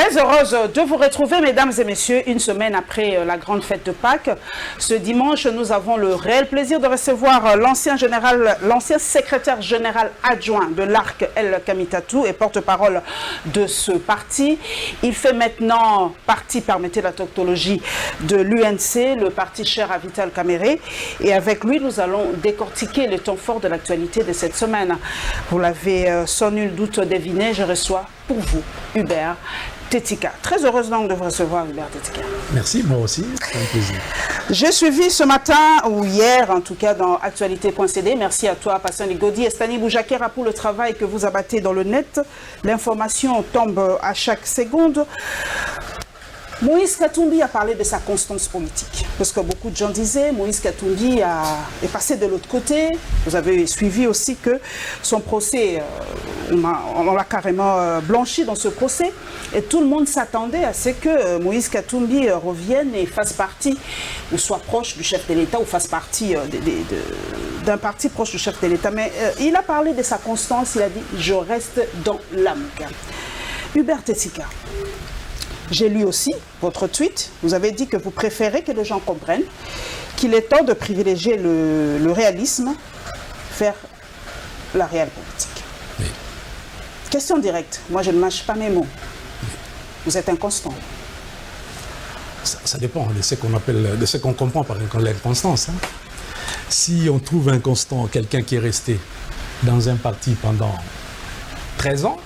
Très heureuse de vous retrouver, mesdames et messieurs, une semaine après la grande fête de Pâques. Ce dimanche, nous avons le réel plaisir de recevoir l'ancien secrétaire général adjoint de l'ARC, El Kamitatou, et porte-parole de ce parti. Il fait maintenant partie, permettez la tautologie, de l'UNC, le parti cher à Vital Kamerhe. Et avec lui, nous allons décortiquer les temps forts de l'actualité de cette semaine. Vous l'avez sans nul doute deviné, je reçois pour vous Hubert Tetika. Très heureuse donc de vous recevoir, Hubert Tetika. Merci, moi aussi, c'est un plaisir. J'ai suivi ce matin, ou hier en tout cas, dans Actualité.cd. Merci à toi, Passion Ligodi et Stani Boujakera pour le travail que vous abattez dans le net. L'information tombe à chaque seconde. Moïse Katumbi a parlé de sa constance politique. Parce que beaucoup de gens disaient, Moïse Katumbi est passé de l'autre côté. Vous avez suivi aussi que son procès, on l'a carrément blanchi dans ce procès. Et tout le monde s'attendait à ce que Moïse Katumbi revienne et fasse partie, ou soit proche du chef de l'État, ou fasse partie d'un parti proche du chef de l'État. Mais il a parlé de sa constance, il a dit « Je reste dans l'âme ». Hubert Tetika. J'ai lu aussi votre tweet. Vous avez dit que vous préférez que les gens comprennent qu'il est temps de privilégier le réalisme vers la réelle politique. Oui. Question directe. Moi, je ne mâche pas mes mots. Oui. Vous êtes inconstant. Ça dépend de ce qu'on comprend par l'inconstance. Hein. Si on trouve inconstant quelqu'un qui est resté dans un parti pendant 13 ans,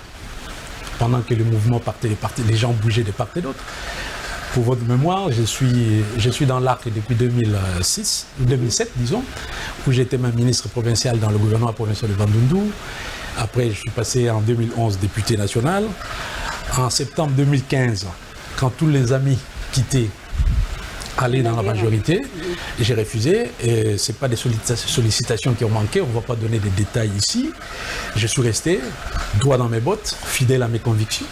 pendant que le mouvement partait, les gens bougeaient de part et d'autre. Pour votre mémoire, je suis dans l'ARC depuis 2007, disons, où j'étais même ministre provincial dans le gouvernement provincial de Bandundu. Après, je suis passé en 2011 député national. En septembre 2015, quand tous les amis quittaient, aller dans la majorité, j'ai refusé, et ce n'est pas des sollicitations qui ont manqué, on ne va pas donner des détails ici. Je suis resté, droit dans mes bottes, fidèle à mes convictions.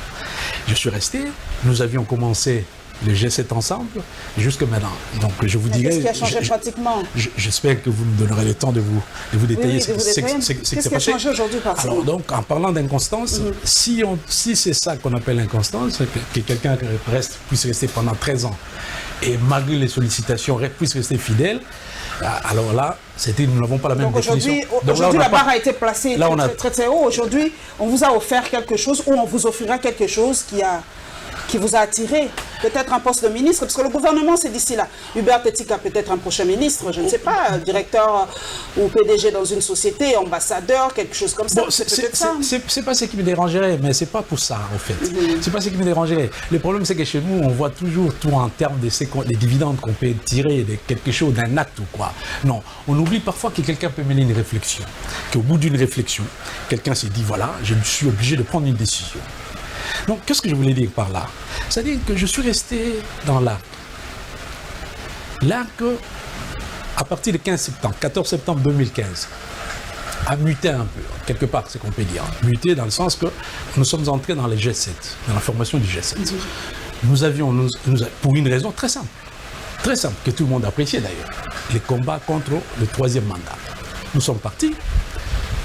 Je suis resté, nous avions commencé le G7 ensemble, jusque maintenant. Donc je vous dirai... Qu'est-ce qui a changé pratiquement? J'espère que vous me donnerez le temps de vous détailler ce qui s'est passé. Qu'est-ce qui a changé aujourd'hui pratiquement? Alors donc, en parlant d'inconstance, si c'est ça qu'on appelle l'inconstance, que quelqu'un puisse rester pendant 13 ans, et malgré les sollicitations, puisse rester fidèle, alors là, nous n'avons pas la même définition. Aujourd'hui, la barre a été placée très haut. Aujourd'hui, on vous a offert quelque chose, ou on vous offrira quelque chose qui vous a attiré, peut-être un poste de ministre, parce que le gouvernement c'est d'ici là. Hubert Tetika peut-être un prochain ministre, je ne sais pas, directeur ou PDG dans une société, ambassadeur, quelque chose comme ça. Bon, c'est pas ce qui me dérangerait, mais c'est pas pour ça en fait. C'est pas ce qui me dérangerait. Le problème c'est que chez nous, on voit toujours tout en termes des dividendes qu'on peut tirer de quelque chose, d'un acte ou quoi. Non, on oublie parfois que quelqu'un peut mener une réflexion, qu'au bout d'une réflexion, quelqu'un s'est dit voilà, je suis obligé de prendre une décision. Donc, qu'est-ce que je voulais dire par là? C'est-à-dire que je suis resté dans l'ARC. L'ARC, à partir du 14 septembre 2015, a muté un peu, quelque part, c'est qu'on peut dire. Muté dans le sens que nous sommes entrés dans les G7, dans la formation du G7. Nous avions, pour une raison très simple, que tout le monde appréciait d'ailleurs, les combats contre le troisième mandat. Nous sommes partis.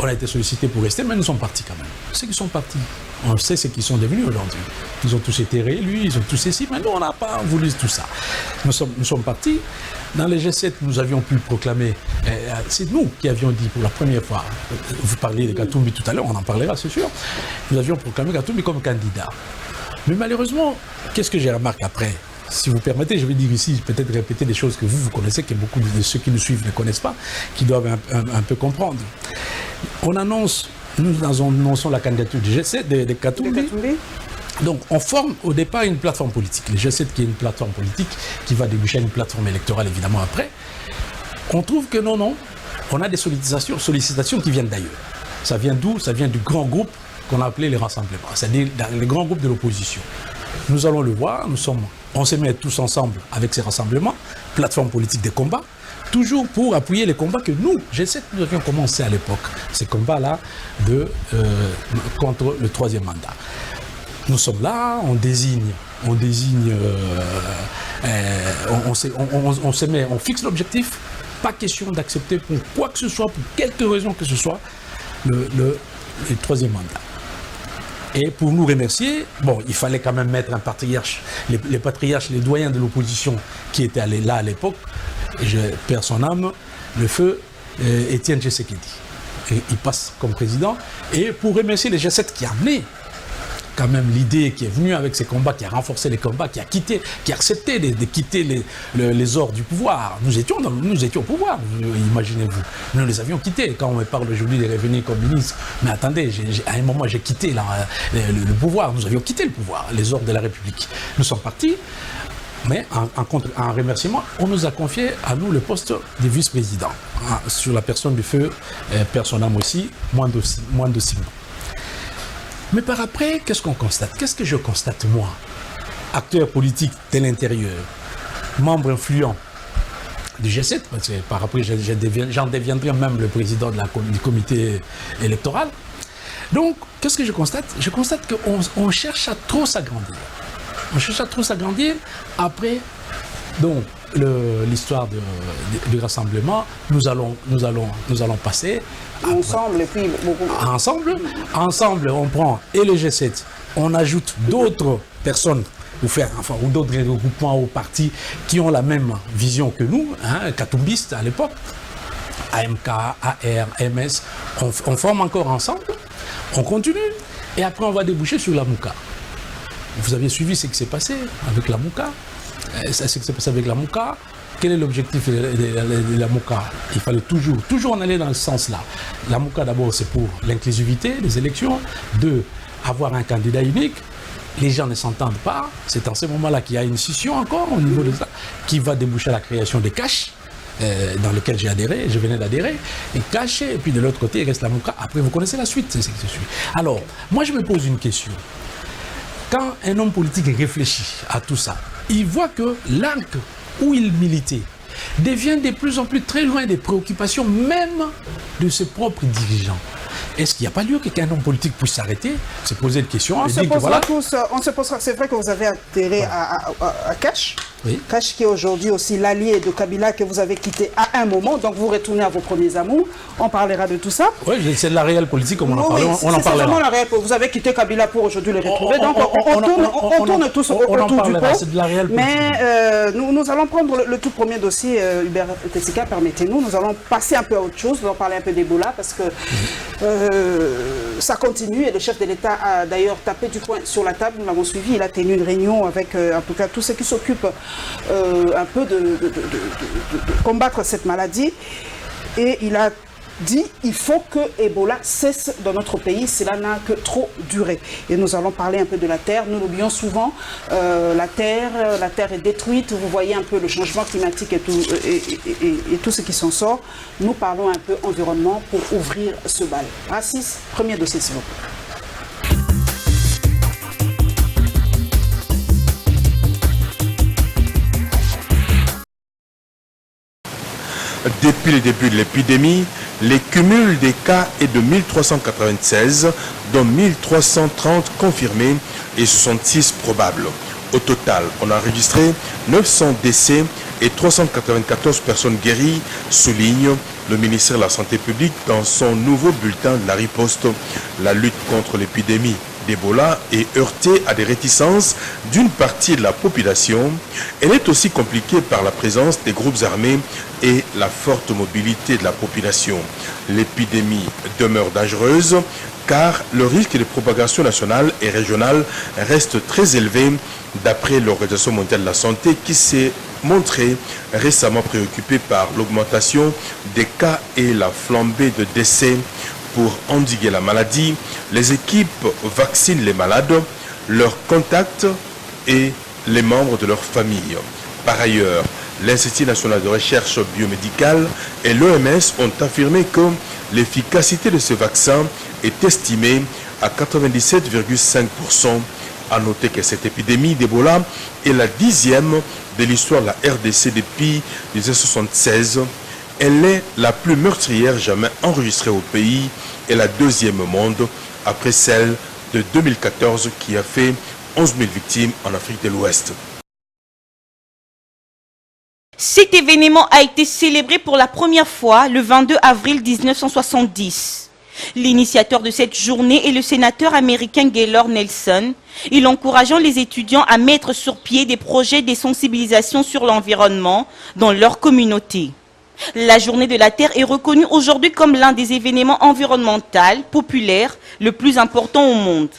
On a été sollicité pour rester, mais nous sommes partis quand même. Ceux qui sont partis, on sait ce qu'ils sont devenus aujourd'hui. Ils ont tous été réélus, ils ont tous ceci, mais nous, on n'a pas voulu tout ça. Nous sommes partis. Dans les G7, nous avions pu proclamer, c'est nous qui avions dit pour la première fois, vous parliez de Katumbi tout à l'heure, on en parlera, c'est sûr, nous avions proclamé Katumbi comme candidat. Mais malheureusement, qu'est-ce que j'ai remarqué après? Si vous permettez, je vais dire ici, peut-être répéter des choses que vous connaissez, que beaucoup de ceux qui nous suivent ne connaissent pas, qui doivent un peu comprendre. Nous annonçons la candidature du G7, de Katumbi. Donc, on forme au départ une plateforme politique. Le G7 qui est une plateforme politique qui va déboucher à une plateforme électorale évidemment après. On trouve que non, on a des sollicitations qui viennent d'ailleurs. Ça vient d'où? Ça vient du grand groupe qu'on a appelé les rassemblements, c'est-à-dire les grands groupes de l'opposition. Nous allons le voir, on se met tous ensemble avec ces rassemblements, plateforme politique des combats, toujours pour appuyer les combats que nous, G7, nous avions commencé à l'époque, ces combats-là contre le troisième mandat. Nous sommes là, on fixe l'objectif, pas question d'accepter pour quoi que ce soit, pour quelque raison que ce soit, le troisième mandat. Et pour nous remercier, bon, il fallait quand même mettre un patriarche, les patriarches, les doyens de l'opposition qui étaient là à l'époque, et je perds son âme, le feu Étienne Tshisekedi. Et il passe comme président. Et pour remercier les G7 qui a amené quand même l'idée, qui est venue avec ces combats, qui a renforcé les combats, qui a accepté de quitter les ordres du pouvoir. Nous étions au pouvoir, imaginez-vous. Nous les avions quittés. Quand on me parle aujourd'hui de revenir comme ministre, mais attendez, à un moment j'ai quitté le pouvoir. Nous avions quitté le pouvoir, les ordres de la République. Nous sommes partis. Mais en remerciement, on nous a confié à nous le poste de vice-président, sur la personne du feu, personne âme aussi, moins de 6 mois. Mais par après, qu'est-ce qu'on constate? Qu'est-ce que je constate, moi, acteur politique de l'intérieur, membre influent du G7, parce que par après, j'en deviendrai même le président du comité électoral. Donc, qu'est-ce que je constate? Je constate qu'on cherche à trop s'agrandir. On cherche à trop s'agrandir. Après, donc, l'histoire du rassemblement, nous allons passer. Ensemble, et puis beaucoup. Ensemble, on prend et le G7, on ajoute d'autres personnes ou d'autres regroupements ou partis qui ont la même vision que nous, Katumbistes à l'époque, AMK, AR, MS, on forme encore ensemble, on continue, et après on va déboucher sur la Mouka. Vous avez suivi ce qui s'est passé avec la Mouka. Ce qui s'est passé avec la Mouka. Quel est l'objectif de la Mouka? Il fallait toujours en aller dans ce sens-là. La Mouka, d'abord, c'est pour l'inclusivité des élections. 2, avoir un candidat unique. Les gens ne s'entendent pas. C'est en ce moment-là qu'il y a une scission encore au niveau de ça, qui va déboucher à la création des caches, dans lequel j'ai adhéré, je venais d'adhérer, et caché. Et puis de l'autre côté, il reste la Mouka. Après, vous connaissez la suite, c'est ce qui se suit. Alors, moi, je me pose une question. Quand un homme politique réfléchit à tout ça, il voit que l'arc où il militait devient de plus en plus très loin des préoccupations même de ses propres dirigeants. Est-ce qu'il n'y a pas lieu qu'un homme politique puisse s'arrêter, se poser une question? On se posera. C'est vrai que vous avez adhéré à Cash. Oui. Cash qui est aujourd'hui aussi l'allié de Kabila que vous avez quitté à un moment, donc vous retournez à vos premiers amours. On parlera de tout ça. Oui, c'est de la réelle politique, comme on en parlera. C'est vraiment la réelle. Vous avez quitté Kabila pour aujourd'hui le retrouver, donc on tourne tous autour du pot. C'est de la réelle politique. Mais nous allons prendre le tout premier dossier, Hubert Tessika, permettez-nous. Nous allons passer un peu à autre chose, nous allons parler un peu d'Ebola, parce que ça continue et le chef de l'État a d'ailleurs tapé du poing sur la table, nous l'avons suivi, il a tenu une réunion avec en tout cas tous ceux qui s'occupent un peu de combattre cette maladie et il a dit il faut que Ebola cesse dans notre pays, cela n'a que trop duré. Et nous allons parler un peu de la terre, nous l'oublions souvent, la terre est détruite, vous voyez un peu le changement climatique et tout ce qui s'en sort. Nous parlons un peu environnement pour ouvrir ce bal. Assis, premier dossier s'il vous plaît. Depuis le début de l'épidémie, les cumuls des cas est de 1396, dont 1330 confirmés et 66 probables. Au total, on a enregistré 900 décès et 394 personnes guéries, souligne le ministère de la Santé publique dans son nouveau bulletin de la riposte. La lutte contre l'épidémie d'Ebola est heurtée à des réticences d'une partie de la population. Elle est aussi compliquée par la présence des groupes armés et la forte mobilité de la population. L'épidémie demeure dangereuse car le risque de propagation nationale et régionale reste très élevé d'après l'Organisation mondiale de la santé qui s'est montrée récemment préoccupée par l'augmentation des cas et la flambée de décès. Pour endiguer la maladie, les équipes vaccinent les malades, leurs contacts et les membres de leur famille. Par ailleurs, l'Institut national de recherche biomédicale et l'OMS ont affirmé que l'efficacité de ce vaccin est estimée à 97,5%. À noter que cette épidémie d'Ebola est la 10e de l'histoire de la RDC depuis 1976. Elle est la plus meurtrière jamais enregistrée au pays et la 2e au monde, après celle de 2014 qui a fait 11 000 victimes en Afrique de l'Ouest. Cet événement a été célébré pour la première fois le 22 avril 1970. L'initiateur de cette journée est le sénateur américain Gaylord Nelson. Il encourageant les étudiants à mettre sur pied des projets de sensibilisation sur l'environnement dans leur communauté. La Journée de la Terre est reconnue aujourd'hui comme l'un des événements environnementaux populaires le plus important au monde.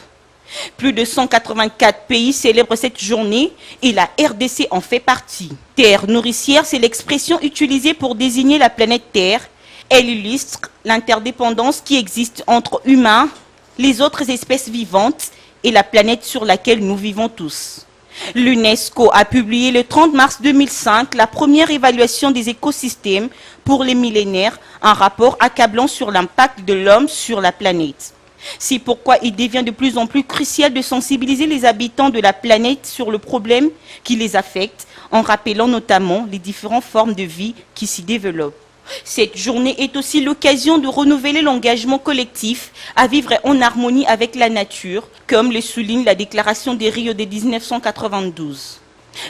Plus de 184 pays célèbrent cette journée et la RDC en fait partie. Terre nourricière, c'est l'expression utilisée pour désigner la planète Terre. Elle illustre l'interdépendance qui existe entre humains, les autres espèces vivantes et la planète sur laquelle nous vivons tous. L'UNESCO a publié le 30 mars 2005 la première évaluation des écosystèmes pour les millénaires, un rapport accablant sur l'impact de l'homme sur la planète. C'est pourquoi il devient de plus en plus crucial de sensibiliser les habitants de la planète sur le problème qui les affecte, en rappelant notamment les différentes formes de vie qui s'y développent. Cette journée est aussi l'occasion de renouveler l'engagement collectif à vivre en harmonie avec la nature, comme le souligne la déclaration de Rio de 1992.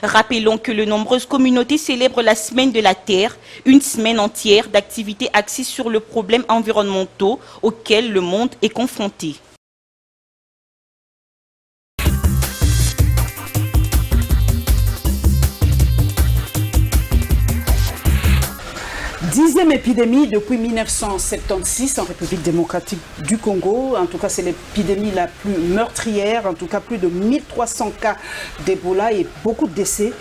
Rappelons que de nombreuses communautés célèbrent la Semaine de la Terre, une semaine entière d'activités axées sur les problèmes environnementaux auxquels le monde est confronté. 10e épidémie depuis 1976 en République démocratique du Congo. En tout cas, c'est l'épidémie la plus meurtrière. En tout cas, plus de 1300 cas d'Ebola et beaucoup de décès.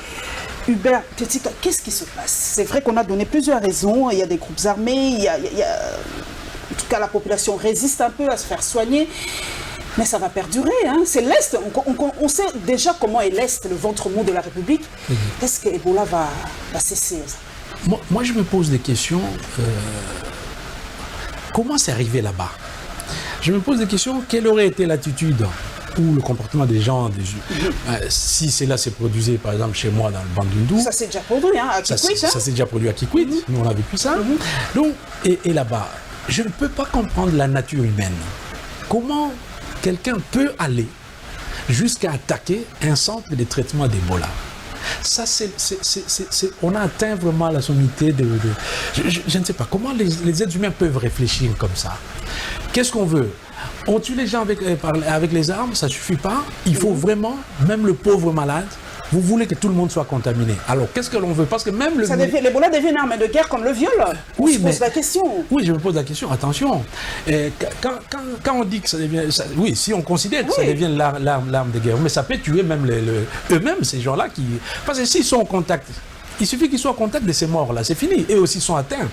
Hubert Tetika, qu'est-ce qui se passe? C'est vrai qu'on a donné plusieurs raisons. Il y a des groupes armés, en tout cas, la population résiste un peu à se faire soigner. Mais ça va perdurer, hein. C'est l'Est. On sait déjà comment est l'Est, le ventre mou de la République. Est-ce que Ebola va cesser? Moi, je me pose des questions. Comment c'est arrivé là-bas? Je me pose des questions. Quelle aurait été l'attitude ou le comportement des gens si cela s'est produit, par exemple, chez moi, dans le Bandundu? Ça s'est déjà produit, hein, à Kikwit. Ça s'est déjà produit à Kikwit. Nous, on a vécu ça. Donc, et là-bas, je ne peux pas comprendre la nature humaine. Comment quelqu'un peut aller jusqu'à attaquer un centre de traitement d'Ebola? Ça, on a atteint vraiment la sommité de... Je ne sais pas, comment les êtres humains peuvent réfléchir comme ça? Qu'est-ce qu'on veut? On tue les gens avec les armes, ça ne suffit pas. Il faut vraiment, même le pauvre malade, vous voulez que tout le monde soit contaminé. Alors, qu'est-ce que l'on veut? Parce que même l'Ebola devient une arme de guerre comme le viol. Oui, je pose la question. Oui, je me pose la question. Attention. Quand on dit que ça devient... oui, si on considère que ça devient l'arme de guerre, mais ça peut tuer même eux-mêmes, ces gens-là qui... Parce que s'ils sont en contact, il suffit qu'ils soient en contact de ces morts-là, c'est fini. Eux aussi sont atteints.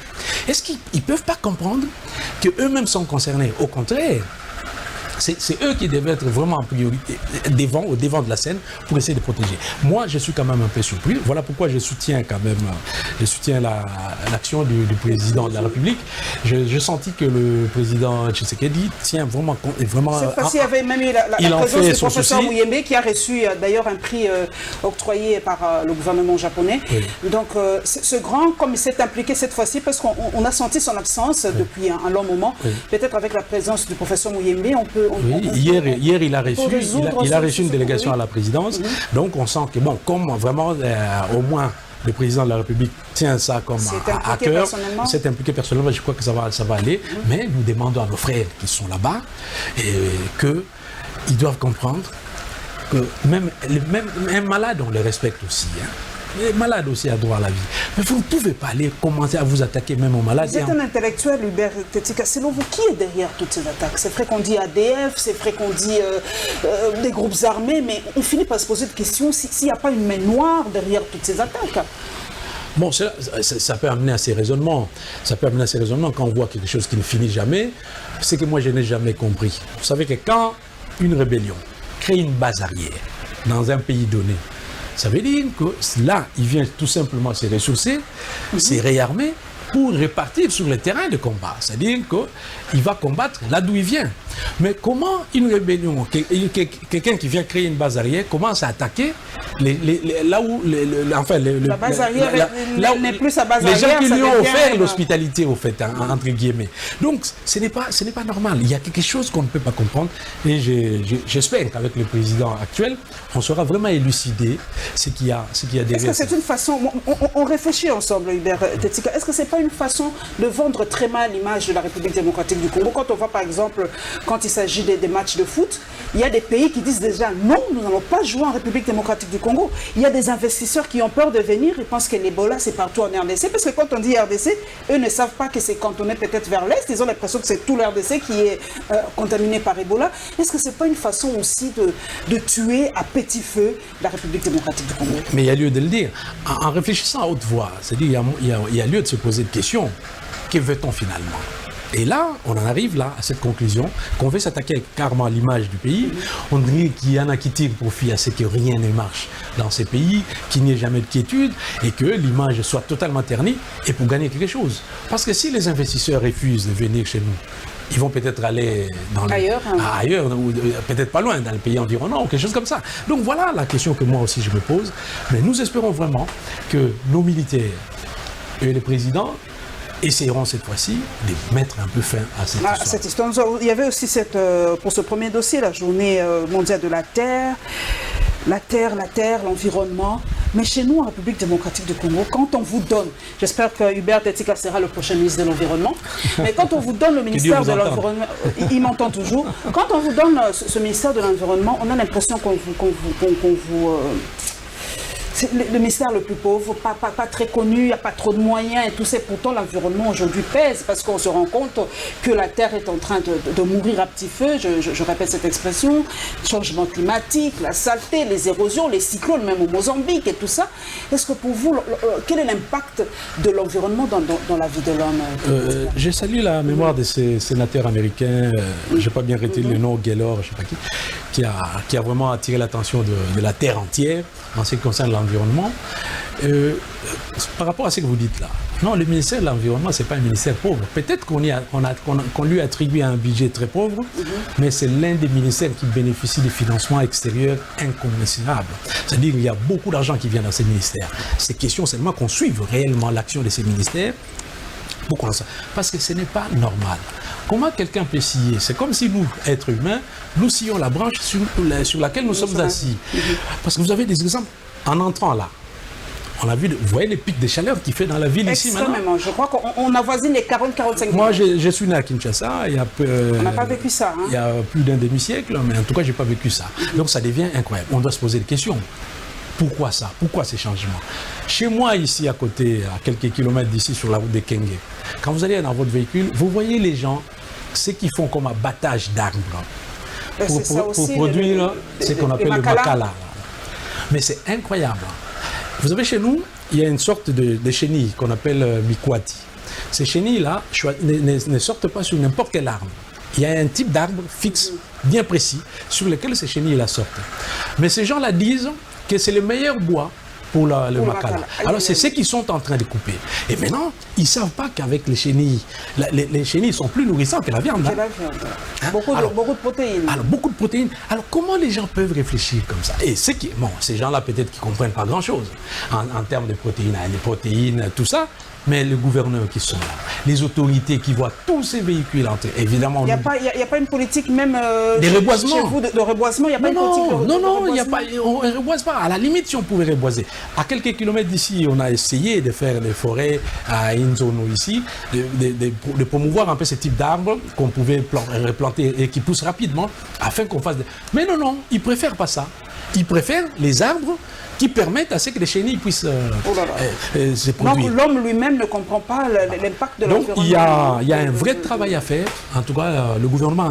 Est-ce qu'ils ne peuvent pas comprendre qu'eux-mêmes sont concernés? Au contraire, c'est eux qui devaient être vraiment en priorité, au devant de la scène pour essayer de protéger. Moi, je suis quand même un peu surpris. Voilà pourquoi je soutiens quand même l'action du président de la République. J'ai senti que le président Tshisekedi tient vraiment... Cette fois-ci, il y avait même eu la présence du professeur Muyembe qui a reçu d'ailleurs un prix octroyé par le gouvernement japonais. Oui. Donc, ce grand, comme il s'est impliqué cette fois-ci, parce qu'on a senti son absence depuis un long moment, peut-être avec la présence du professeur Muyembe, on peut... Hier, il a reçu une délégation à la présidence. Donc, on sent que, bon, comme vraiment, au moins, le président de la République tient ça comme à cœur, s'est impliqué personnellement, je crois que ça va aller. Mais nous demandons à nos frères qui sont là-bas qu'ils doivent comprendre que même un malade, on le respecte aussi. Hein. Les malades aussi ont droit à la vie. Mais vous ne pouvez pas aller commencer à vous attaquer même aux malades. Vous êtes un intellectuel, Hubert Tetika. Selon vous, qui est derrière toutes ces attaques? C'est vrai qu'on dit ADF, c'est vrai qu'on dit des groupes armés, mais on finit par se poser des questions s'il n'y a pas une main noire derrière toutes ces attaques. Bon, ça peut amener à ces raisonnements. Ça peut amener à ces raisonnements quand on voit quelque chose qui ne finit jamais. C'est que moi, je n'ai jamais compris. Vous savez que quand une rébellion crée une base arrière dans un pays donné, ça veut dire que là, il vient tout simplement se ressourcer, se réarmer pour repartir sur le terrain de combat. C'est-à-dire qu'il va combattre là d'où il vient. Mais comment une rébellion, quelqu'un qui vient créer une base arrière, commence à attaquer là où... la base arrière n'est plus sa base arrière. Les gens qui lui ont offert l'hospitalité, au fait, entre guillemets. Donc, ce n'est pas normal. Il y a quelque chose qu'on ne peut pas comprendre. Et j'espère qu'avec le président actuel, on sera vraiment élucidé ce qu'il y a derrière. Est-ce que c'est une façon... On réfléchit ensemble, Hubert Tetika. Est-ce que ce n'est pas une façon de vendre très mal l'image de la République démocratique du Congo? Quand on voit par exemple, quand il s'agit des matchs de foot, il y a des pays qui disent déjà non, nous n'allons pas jouer en République démocratique du Congo. Il y a des investisseurs qui ont peur de venir, ils pensent que l'Ebola c'est partout en RDC, parce que quand on dit RDC, eux ne savent pas que c'est cantonné peut-être vers l'Est, ils ont l'impression que c'est tout l'RDC qui est contaminé par Ebola. Est-ce que c'est pas une façon aussi de tuer à petit feu la République démocratique du Congo? Mais il y a lieu de le dire. En réfléchissant à haute voix, c'est-à-dire il y a lieu de se poser une question. Que veut-on finalement? Et là, on en arrive là à cette conclusion qu'on veut s'attaquer carrément à l'image du pays. On dirait qu'il y en a qui tirent profit à ce que rien ne marche dans ces pays, qu'il n'y ait jamais de quiétude et que l'image soit totalement ternie et pour gagner quelque chose. Parce que si les investisseurs refusent de venir chez nous, ils vont peut-être aller ailleurs, ou peut-être pas loin, dans le pays environnant ou quelque chose comme ça. Donc voilà la question que moi aussi je me pose. Mais nous espérons vraiment que nos militaires et les présidents essaieront cette fois-ci de mettre un peu fin à cette histoire. Il y avait aussi pour ce premier dossier, la journée mondiale de la Terre. La terre, l'environnement. Mais chez nous, en République démocratique du Congo, quand on vous donne, j'espère que Hubert Tetika sera le prochain ministre de l'Environnement, mais quand on vous donne le ministère de l'Environnement, il m'entend toujours, quand on vous donne ce ministère de l'Environnement, on a l'impression qu'on vous c'est le ministère le plus pauvre, pas très connu, il n'y a pas trop de moyens et tout ça. Pourtant, l'environnement aujourd'hui pèse parce qu'on se rend compte que la Terre est en train de mourir à petit feu. Je répète cette expression. Changement climatique, la saleté, les érosions, les cyclones, même au Mozambique et tout ça. Est-ce que pour vous, quel est l'impact de l'environnement dans la vie de l'homme? Je salue la mémoire de ces sénateurs américains, je n'ai pas bien retenu le nom, Gaylord, je ne sais pas qui a vraiment attiré l'attention de la Terre entière en ce qui concerne l'environnement. Par rapport à ce que vous dites là, non, le ministère de l'Environnement, ce n'est pas un ministère pauvre. Peut-être qu'on lui attribue un budget très pauvre, mais c'est l'un des ministères qui bénéficie de financements extérieurs incommensurables. C'est-à-dire qu'il y a beaucoup d'argent qui vient dans ces ministères. C'est question seulement qu'on suive réellement l'action de ces ministères. Parce que ce n'est pas normal. Comment quelqu'un peut scier? C'est comme si nous, êtres humains, nous scions la branche sur laquelle nous sommes assis. Parce que vous avez des exemples en entrant là. On a vu, vous voyez les pics de chaleur qu'il fait dans la ville ici maintenant. Extrêmement. Je crois qu'on avoisine les 40-45 Moi, je suis né à Kinshasa. On n'a pas vécu ça. Il y a plus d'un demi-siècle, mais en tout cas, je n'ai pas vécu ça. Donc ça devient incroyable. On doit se poser des questions. Pourquoi ça? Pourquoi ces changements? Chez moi, ici à côté, à quelques kilomètres d'ici, sur la route de Kenge, quand vous allez dans votre véhicule, vous voyez les gens, ce qu'ils font comme abattage d'arbres pour produire ce qu'on appelle le makala. Mais c'est incroyable. Vous savez, chez nous, il y a une sorte de chenille qu'on appelle mikwati. Ces chenilles-là ne sortent pas sur n'importe quel arbre. Il y a un type d'arbre fixe, bien précis, sur lequel ces chenilles-là sortent. Mais ces gens-là disent que c'est le meilleur bois pour le makala. Alors c'est ce qu'ils sont en train de couper. Et maintenant, ils ne savent pas qu'avec les chenilles, les chenilles sont plus nourrissantes que la viande. Beaucoup de protéines. Alors beaucoup de protéines. Alors comment les gens peuvent réfléchir comme ça? Et ces gens-là peut-être qu'ils ne comprennent pas grand-chose en termes de protéines, les protéines, tout ça. Mais les gouverneurs qui sont là, les autorités qui voient tous ces véhicules entrer, évidemment... Il n'y a pas une politique même de reboisement. Chez vous de reboisement, il n'y a pas une politique de reboisement. Non, on ne reboise pas. À la limite, si on pouvait reboiser. À quelques kilomètres d'ici, on a essayé de faire des forêts à une zone ici, de promouvoir un peu ce type d'arbres qu'on pouvait replanter et qui poussent rapidement, afin qu'on fasse... Mais non, ils préfèrent pas ça. Ils préfèrent les arbres qui permettent à ce que les chenilles puissent se produire. Donc l'homme lui-même ne comprend pas l'impact de l'environnement. Donc il y a un vrai travail à faire. En tout cas, le gouvernement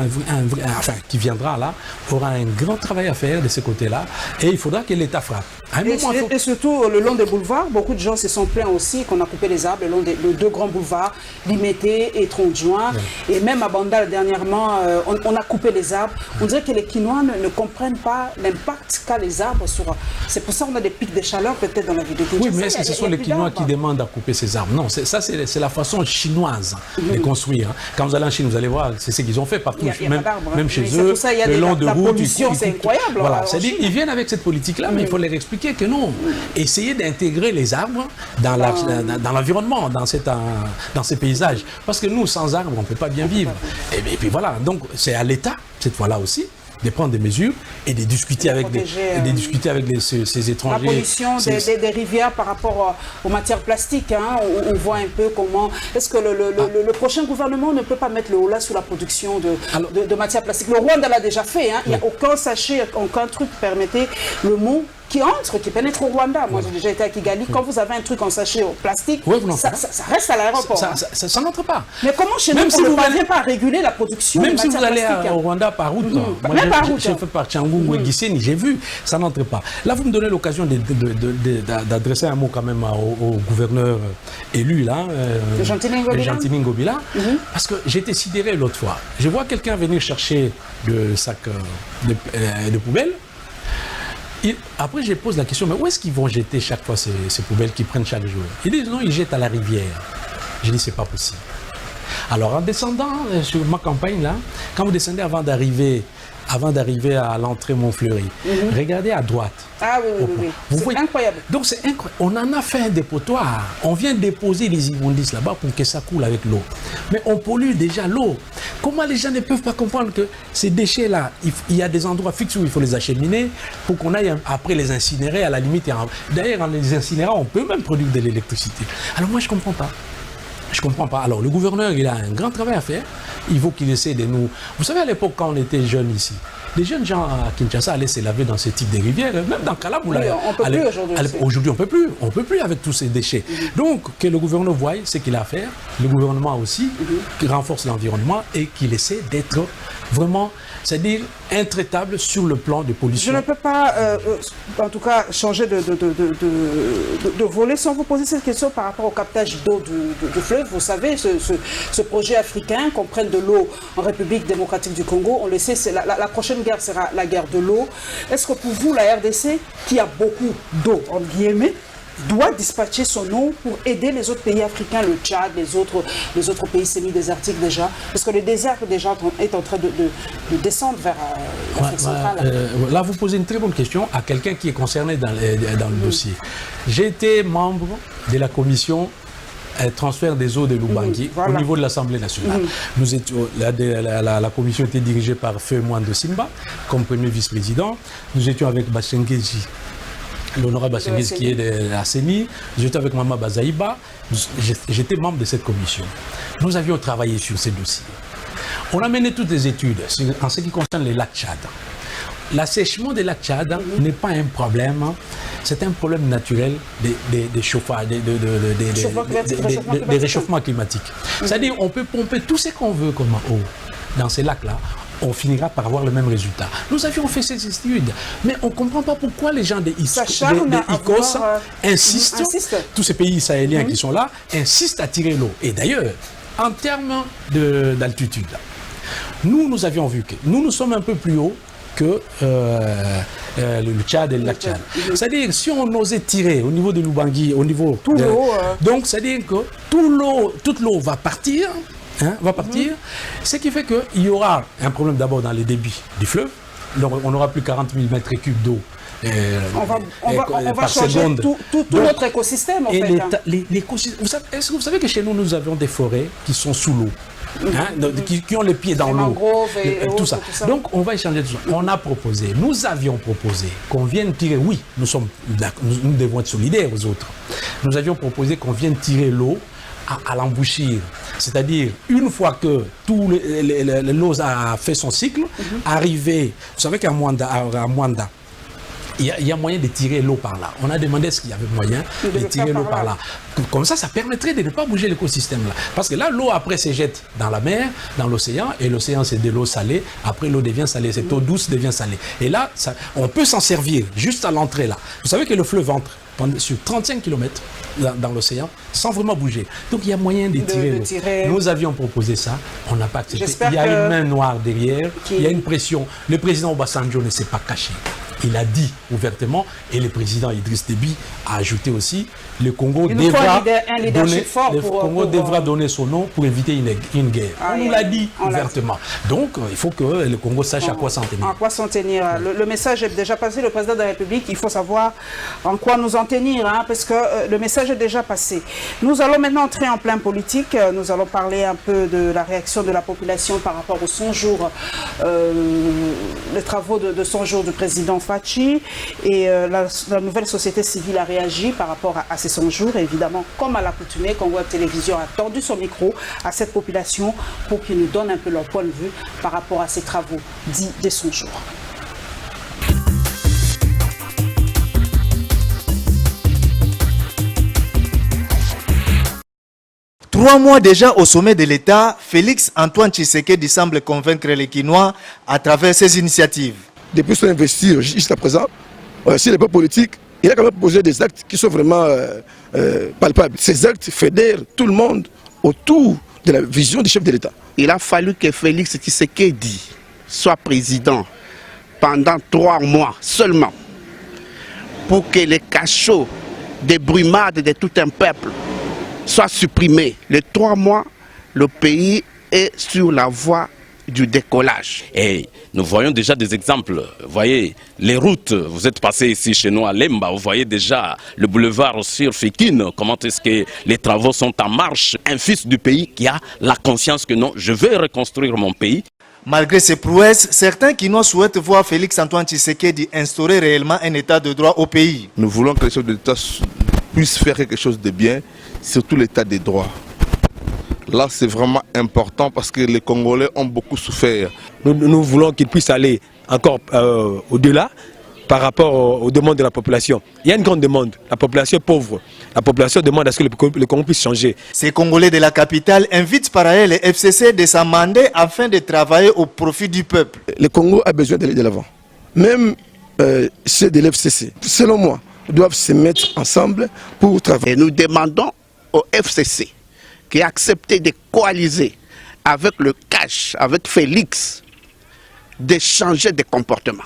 qui viendra là aura un grand travail à faire de ce côté-là. Et il faudra que l'État frappe. Et surtout le long des boulevards, beaucoup de gens se sont plaints aussi qu'on a coupé les arbres le long des deux grands boulevards, Limete et 30 juin. Et même à Bandal dernièrement, on a coupé les arbres. On dirait que les Kinois ne comprennent pas l'impact qu'a les arbres sur... C'est pour ça qu'on a des pics de chaleur peut-être dans la ville de Kinshasa. Oui, mais est-ce que ce sont les Kinois qui demandent à couper ces arbres? Non, ça c'est la façon chinoise de construire. Quand vous allez en Chine, vous allez voir, c'est ce qu'ils ont fait partout, même chez eux, le long de route. La pollution, c'est incroyable. Voilà, c'est-à-dire ils viennent avec cette politique-là, mais il faut leur expliquer que non. Essayez d'intégrer les arbres dans l'environnement, dans ces paysages. Parce que nous, sans arbres, on ne peut pas bien vivre. Et puis voilà, donc c'est à l'État, cette fois-là aussi, de prendre des mesures et de discuter avec ces étrangers. La pollution des rivières par rapport aux matières plastiques, hein, on voit un peu comment... Est-ce que le prochain gouvernement ne peut pas mettre le holà sur la production de matières plastiques? Le Rwanda l'a déjà fait, hein. Il n'y a aucun sachet, aucun truc qui permettait le mot qui pénètre au Rwanda. Moi, j'ai déjà été à Kigali. Quand vous avez un truc en sachet au plastique, ça reste à l'aéroport. Ça n'entre pas. Mais comment chez nous, on ne parvient pas à réguler la production de matières plastiques? Même si vous allez au Rwanda par route, moi, j'ai fait par Tchangungu et Gisenyi, j'ai vu, ça n'entre pas. Là, vous me donnez l'occasion d'adresser un mot quand même au gouverneur élu, là, Gentili Ngobila, parce que j'étais sidéré l'autre fois. Je vois quelqu'un venir chercher le sac de poubelle. Après, je pose la question, mais où est-ce qu'ils vont jeter chaque fois ces poubelles qu'ils prennent chaque jour? Ils disent non, ils jettent à la rivière. Je dis, c'est pas possible. Alors, en descendant sur ma campagne, là, quand vous descendez avant d'arriver à l'entrée Montfleury, regardez à droite. Ah oui. C'est incroyable. Donc, c'est incroyable. On en a fait un dépotoir. On vient déposer les immondices là-bas pour que ça coule avec l'eau. Mais on pollue déjà l'eau. Comment les gens ne peuvent pas comprendre que ces déchets-là, il y a des endroits fixes où il faut les acheminer pour qu'on aille après les incinérer à la limite. D'ailleurs, en les incinérant, on peut même produire de l'électricité. Alors moi, je ne comprends pas. Je ne comprends pas. Alors, le gouverneur, il a un grand travail à faire. Il faut qu'il essaie de nous... Vous savez, à l'époque, quand on était jeunes ici, les jeunes gens à Kinshasa allaient se laver dans ce type de rivières, même dans Kalaboula. Oui, on ne peut plus aujourd'hui. Aujourd'hui, on ne peut plus. On ne peut plus avec tous ces déchets. Donc, que le gouverneur voie ce qu'il a à faire, le gouvernement aussi, qui renforce l'environnement et qu'il essaie d'être vraiment, c'est-à-dire intraitable sur le plan de pollution. Je ne peux pas, en tout cas, changer de volet sans vous poser cette question par rapport au captage d'eau du fleuve. Vous savez, ce projet africain qu'on prenne de l'eau en République démocratique du Congo, on le sait, la prochaine guerre sera la guerre de l'eau. Est-ce que pour vous, la RDC, qui a beaucoup d'eau, entre guillemets, doit dispatcher son eau pour aider les autres pays africains, le Tchad, les autres pays semi-désertiques déjà? Parce que le désert déjà est en train de descendre vers l'Afrique centrale. Là, vous posez une très bonne question à quelqu'un qui est concerné dans le dossier. J'ai été membre de la commission transfert des eaux de Lubangui au niveau de l'Assemblée nationale. Nous étions, la commission était dirigée par Feu Mwando Simba comme premier vice-président. Nous étions avec Bachengezi, l'honorable Bachengezi qui est de la CENI. J'étais avec Mama Bazaïba. J'étais membre de cette commission. Nous avions travaillé sur ces dossiers. On a mené toutes les études en ce qui concerne les lacs Tchad. L'assèchement des lacs Tchad n'est pas un problème, c'est un problème naturel des chauffages, des réchauffements climatiques. C'est-à-dire qu'on peut pomper tout ce qu'on veut comme eau dans ces lacs-là, on finira par avoir le même résultat. Nous avions fait ces études, mais on ne comprend pas pourquoi les gens des ICOS insistent, tous ces pays sahéliens qui sont là, insistent à tirer l'eau. Et d'ailleurs, en termes d'altitude, nous avions vu que nous sommes un peu plus haut que le Tchad et le lac Tchad. C'est-à-dire, si on osait tirer au niveau de Lubangui, au niveau tout l'eau, donc c'est-à-dire que toute l'eau va partir, ce qui fait qu'il y aura un problème d'abord dans les débits du fleuve, donc on n'aura plus 40 000 mètres cubes d'eau. On va changer tout notre écosystème en fait. Est-ce que vous savez que chez nous avons des forêts qui sont sous l'eau, qui ont les pieds dans l'eau, tout ça. Donc on va échanger tout ça. Nous avions proposé qu'on vienne tirer, oui, nous devons être solidaires aux autres. Nous avions proposé qu'on vienne tirer l'eau à l'embouchure. C'est-à-dire, une fois que l'eau a fait son cycle, arriver, vous savez qu'à Mwanda, il y a moyen de tirer l'eau par là. On a demandé est-ce qu'il y avait moyen de tirer l'eau par là. Comme ça permettrait de ne pas bouger l'écosystème là. Parce que là, l'eau après se jette dans la mer, dans l'océan, et l'océan c'est de l'eau salée. Après l'eau devient salée, cette eau douce devient salée. Et là, on peut s'en servir juste à l'entrée là. Vous savez que le fleuve entre sur 35 km dans l'océan sans vraiment bouger. Donc il y a moyen de tirer l'eau. Nous avions proposé ça, on n'a pas accepté. Il y a une main noire derrière, il y a une pression. Le président Obasanjo ne s'est pas caché. Il a dit ouvertement, et le président Idriss Déby a ajouté aussi, le Congo devra donner son nom pour éviter une guerre. On nous l'a dit ouvertement. Donc, il faut que le Congo sache à quoi s'en tenir. À quoi s'en tenir. Le message est déjà passé. Le président de la République, il faut savoir en quoi nous en tenir, hein, parce que le message est déjà passé. Nous allons maintenant entrer en plein politique. Nous allons parler un peu de la réaction de la population par rapport au 100 jours, les travaux de 100 jours du président Fachi. Et la nouvelle société civile a réagi par rapport à ces 100 jours. Et évidemment, comme à l'accoutumée, Congo Télévision a tendu son micro à cette population pour qu'ils nous donnent un peu leur point de vue par rapport à ces travaux dits des 100 jours. Trois mois déjà au sommet de l'État, Félix Antoine Tshisekedi semble convaincre les Kinois à travers ses initiatives. Depuis son investir jusqu'à présent, sur les plans politiques, il a quand même posé des actes qui sont vraiment palpables. Ces actes fédèrent tout le monde autour de la vision du chef de l'État. Il a fallu que Félix Tshisekedi soit président pendant 3 mois seulement pour que les cachots des brumades de tout un peuple soient supprimés. Les 3 mois, le pays est sur la voie du décollage. Et nous voyons déjà des exemples. Vous voyez, les routes, vous êtes passé ici chez nous à Lemba, vous voyez déjà le boulevard sur Fikine, comment est-ce que les travaux sont en marche. Un fils du pays qui a la conscience que non, je vais reconstruire mon pays. Malgré ces prouesses, certains Kinois souhaitent voir Félix Antoine Tshisekedi instaurer réellement un état de droit au pays. Nous voulons que les chefs d'État puissent faire quelque chose de bien, surtout l'état des droits. Là, c'est vraiment important parce que les Congolais ont beaucoup souffert. Nous voulons qu'ils puissent aller encore au-delà par rapport aux demandes de la population. Il y a une grande demande. La population est pauvre. La population demande à ce que le Congo puisse changer. Ces Congolais de la capitale invitent par ailleurs les FCC de s'amender afin de travailler au profit du peuple. Le Congo a besoin d'aller de l'avant. Même ceux de l'FCC, selon moi, doivent se mettre ensemble pour travailler. Et nous demandons au FCC qui a accepté de coaliser avec le cash, avec Félix, de changer de comportement.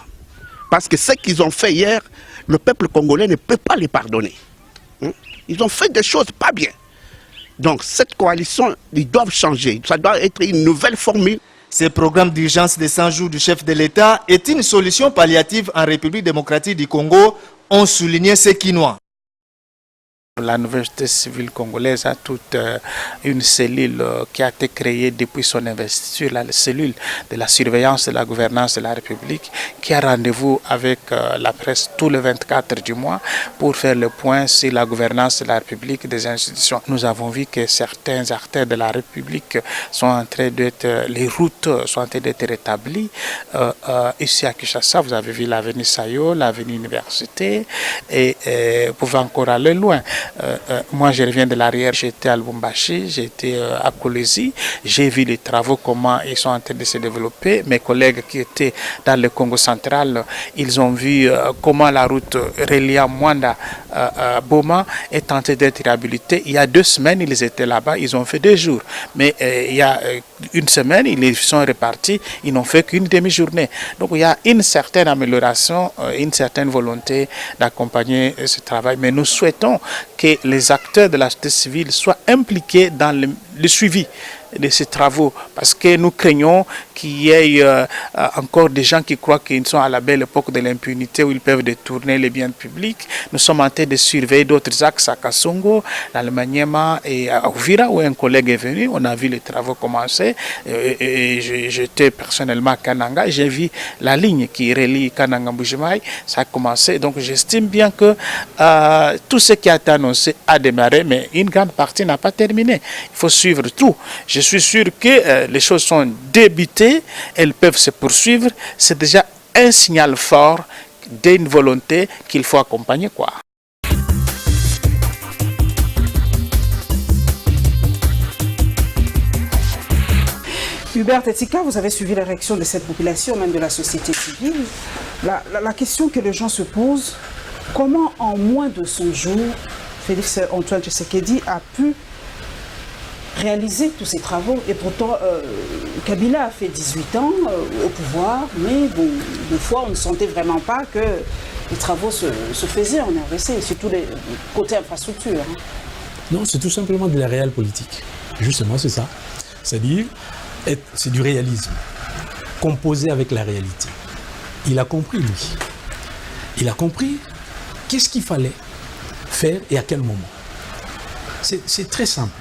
Parce que ce qu'ils ont fait hier, le peuple congolais ne peut pas les pardonner. Ils ont fait des choses pas bien. Donc cette coalition, ils doivent changer. Ça doit être une nouvelle formule. Ce programme d'urgence de 100 jours du chef de l'État est une solution palliative en République démocratique du Congo, ont souligné ces Kinois. La nouvelle société civile congolaise a toute une cellule qui a été créée depuis son investiture, la cellule de la surveillance de la gouvernance de la République, qui a rendez-vous avec la presse tous les 24 du mois pour faire le point sur la gouvernance de la République des institutions. Nous avons vu que certains acteurs de la République sont en train d'être, les routes sont en train d'être rétablies. Ici à Kinshasa, vous avez vu l'avenue Sayo, l'avenue Université, et vous pouvez encore aller loin. Moi, je reviens de l'arrière, j'étais à Lubumbashi, j'étais à Kolwezi, j'ai vu les travaux, comment ils sont en train de se développer. Mes collègues qui étaient dans le Congo central, ils ont vu comment la route reliant Mwanda Boma est en train d'être réhabilitée. Il y a 2 semaines, ils étaient là-bas, ils ont fait 2 jours. Mais il y a une semaine, ils sont repartis, ils n'ont fait qu'une demi-journée. Donc il y a une certaine amélioration, une certaine volonté d'accompagner ce travail. Mais nous souhaitons que les acteurs de la société civile soient impliqués dans le suivi de ces travaux, parce que nous craignons qu'il y ait encore des gens qui croient qu'ils sont à la belle époque de l'impunité où ils peuvent détourner les biens publics. Nous sommes en train de surveiller d'autres axes à Kasongo, dans le Maniema et à Uvira où un collègue est venu, on a vu les travaux commencer et j'étais personnellement à Kananga, j'ai vu la ligne qui relie Kananga-Mbujimaï, ça a commencé, donc j'estime bien que tout ce qui a été annoncé a démarré, mais une grande partie n'a pas terminé. Il faut suivre tout. Je suis sûr que les choses sont débutées, elles peuvent se poursuivre. C'est déjà un signal fort d'une volonté qu'il faut accompagner, quoi. Hubert Tetika, vous avez suivi la réaction de cette population, même de la société civile. La question que les gens se posent, comment en moins de 100 jours, Félix Antoine Tshisekedi a pu réaliser tous ces travaux. Et pourtant, Kabila a fait 18 ans au pouvoir, mais bon, des fois, on ne sentait vraiment pas que les travaux se faisaient en RDC, surtout les côtés infrastructure. Hein. Non, c'est tout simplement de la réelle politique. Justement, c'est ça. C'est-à-dire, c'est du réalisme, composé avec la réalité. Il a compris, lui. Il a compris qu'est-ce qu'il fallait faire et à quel moment. C'est très simple.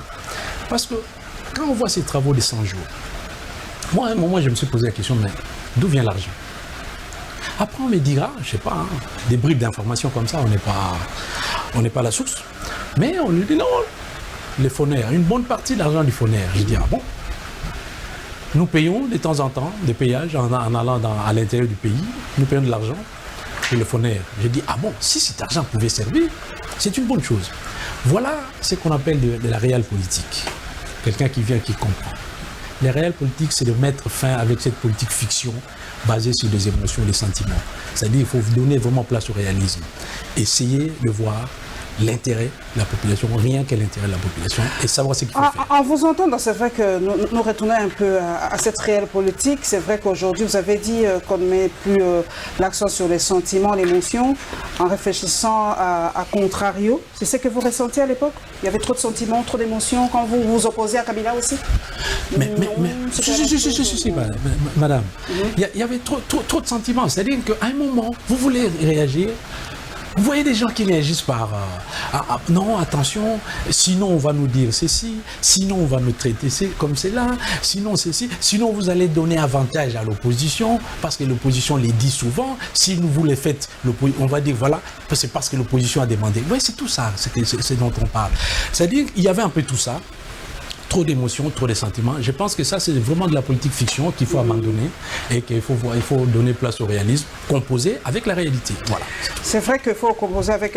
Parce que quand on voit ces travaux des 100 jours, moi, à un moment, je me suis posé la question, mais d'où vient l'argent? Après, on me dira, je ne sais pas, hein, des bribes d'informations comme ça, on n'est pas la source. Mais on lui dit non, les fonnaires, une bonne partie de l'argent du fonnaire. Je dis, ah bon? Nous payons de temps en temps des péages en allant à l'intérieur du pays, nous payons de l'argent pour les fonnaires. Je dis, ah bon, si cet argent pouvait servir, c'est une bonne chose. Voilà ce qu'on appelle de la réelle politique. Quelqu'un qui vient, qui comprend. La réelle politique, c'est de mettre fin avec cette politique fiction basée sur des émotions et des sentiments. C'est-à-dire qu'il faut donner vraiment place au réalisme. Essayer de voir l'intérêt de la population, rien que l'intérêt de la population, et savoir ce qu'il faut faire. En vous entendant, c'est vrai que nous retournons un peu à cette réelle politique. C'est vrai qu'aujourd'hui, vous avez dit qu'on ne met plus l'accent sur les sentiments, l'émotion, en réfléchissant à contrario. C'est ce que vous ressentiez à l'époque? Il y avait trop de sentiments, trop d'émotions quand vous vous opposez à Kabila aussi? Si, madame, il y avait trop de sentiments. C'est-à-dire qu'à un moment, vous voulez réagir. Vous voyez des gens qui réagissent par non, attention, sinon on va nous dire ceci, sinon on va nous traiter comme cela, sinon ceci, sinon vous allez donner avantage à l'opposition, parce que l'opposition les dit souvent, si vous les faites, on va dire voilà, c'est parce que l'opposition a demandé. Oui, c'est tout ça, c'est dont on parle. C'est-à-dire qu'il y avait un peu tout ça. Trop d'émotions, trop de sentiments. Je pense que ça, c'est vraiment de la politique fiction qu'il faut abandonner et qu'il faut donner place au réalisme, composer avec la réalité. Voilà. C'est vrai qu'il faut composer avec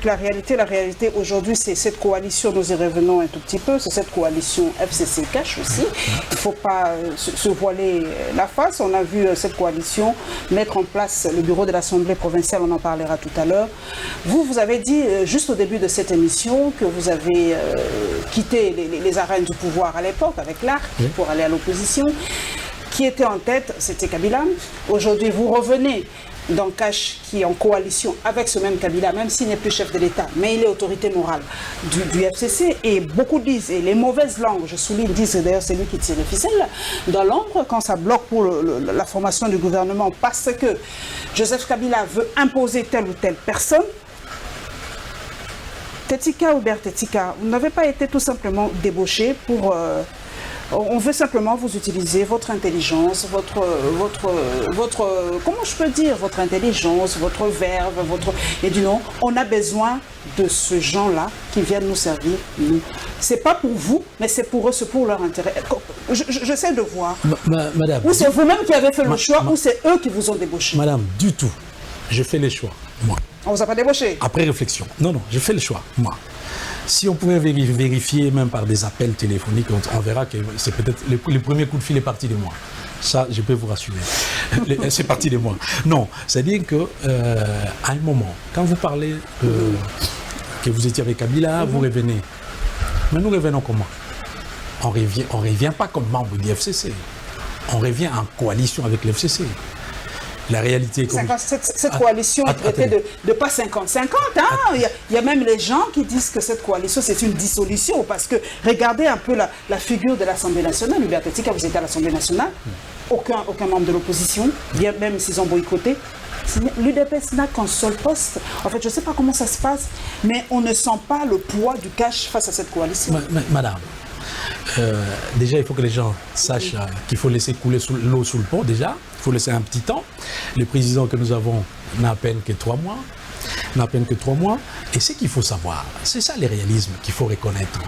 la réalité. La réalité, aujourd'hui, c'est cette coalition, nous y revenons un tout petit peu, c'est cette coalition FCC-Cash aussi. Il ne faut pas se voiler la face. On a vu cette coalition mettre en place le bureau de l'Assemblée provinciale, on en parlera tout à l'heure. Vous avez dit, juste au début de cette émission, que vous avez quitté les arènes du pouvoir à l'époque avec l'ARC pour aller à l'opposition. Qui était en tête, c'était Kabila. Aujourd'hui, vous revenez dans Cash qui est en coalition avec ce même Kabila, même s'il n'est plus chef de l'État, mais il est autorité morale du FCC. Et beaucoup disent, et les mauvaises langues, je souligne, disent d'ailleurs c'est lui qui tire les ficelles dans l'ombre quand ça bloque pour la formation du gouvernement parce que Joseph Kabila veut imposer telle ou telle personne. Tetika ou Bertetika, vous n'avez pas été tout simplement débauché pour... on veut simplement vous utiliser votre intelligence, votre comment je peux dire, votre intelligence, votre verve, et du non, on a besoin de ce gens-là qui viennent nous servir, nous. C'est pas pour vous, mais c'est pour eux, c'est pour leur intérêt. J'essaie de voir. Madame. Ou c'est vous-même qui avez fait le choix, ou c'est eux qui vous ont débauché. Madame, du tout. Je fais les choix, moi. On vous a pas débauché? Après réflexion. Non, je fais le choix, moi. Si on pouvait vérifier, même par des appels téléphoniques, on verra que c'est peut-être le premier coup de fil est parti de moi. Ça, je peux vous rassurer. C'est parti de moi. Non, c'est-à-dire qu'à un moment, quand vous parlez que vous étiez avec Kabila, vous revenez. Mais nous revenons comment? On revient pas comme membre du FCC. On revient en coalition avec le FCC. La réalité... Cette coalition est traitée de pas 50-50. Hein? Il y a même les gens qui disent que cette coalition, c'est une dissolution. Parce que regardez un peu la figure de l'Assemblée nationale. Hubert Tetika, vous étiez à l'Assemblée nationale. Aucun membre de l'opposition, bien même s'ils ont boycotté. L'UDPS n'a qu'un seul poste. En fait, je ne sais pas comment ça se passe, mais on ne sent pas le poids du cash face à cette coalition. Madame, déjà, il faut que les gens sachent qu'il faut laisser couler l'eau sous le pont, déjà. Il faut laisser un petit temps. Le président que nous avons n'a à peine que 3 mois. Et ce qu'il faut savoir, c'est ça le réalisme qu'il faut reconnaître.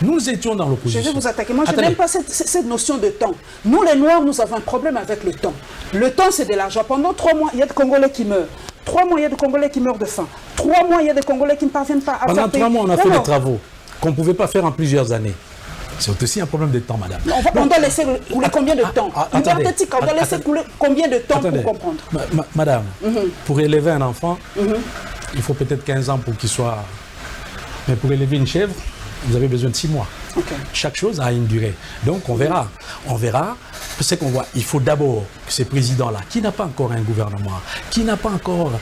Nous étions dans l'opposition. Je vais vous attaquer. Moi, je n'aime pas cette notion de temps. Nous, les Noirs, nous avons un problème avec le temps. Le temps, c'est de l'argent. Pendant 3 mois, il y a des Congolais qui meurent. 3 mois, il y a des Congolais qui meurent de faim. 3 mois, il y a des Congolais qui ne parviennent pas à faire Pendant 3 mois, on a fait des travaux qu'on ne pouvait pas faire en plusieurs années. C'est aussi un problème de temps, madame. On doit laisser couler combien de temps? On doit laisser couler combien de temps pour comprendre? Madame, pour élever un enfant, il faut peut-être 15 ans pour qu'il soit... Mais pour élever une chèvre, vous avez besoin de 6 mois. Chaque chose a une durée. Donc on verra. On verra. Ce qu'on voit, il faut d'abord que ces présidents-là, qui n'a pas encore un gouvernement, qui n'a pas encore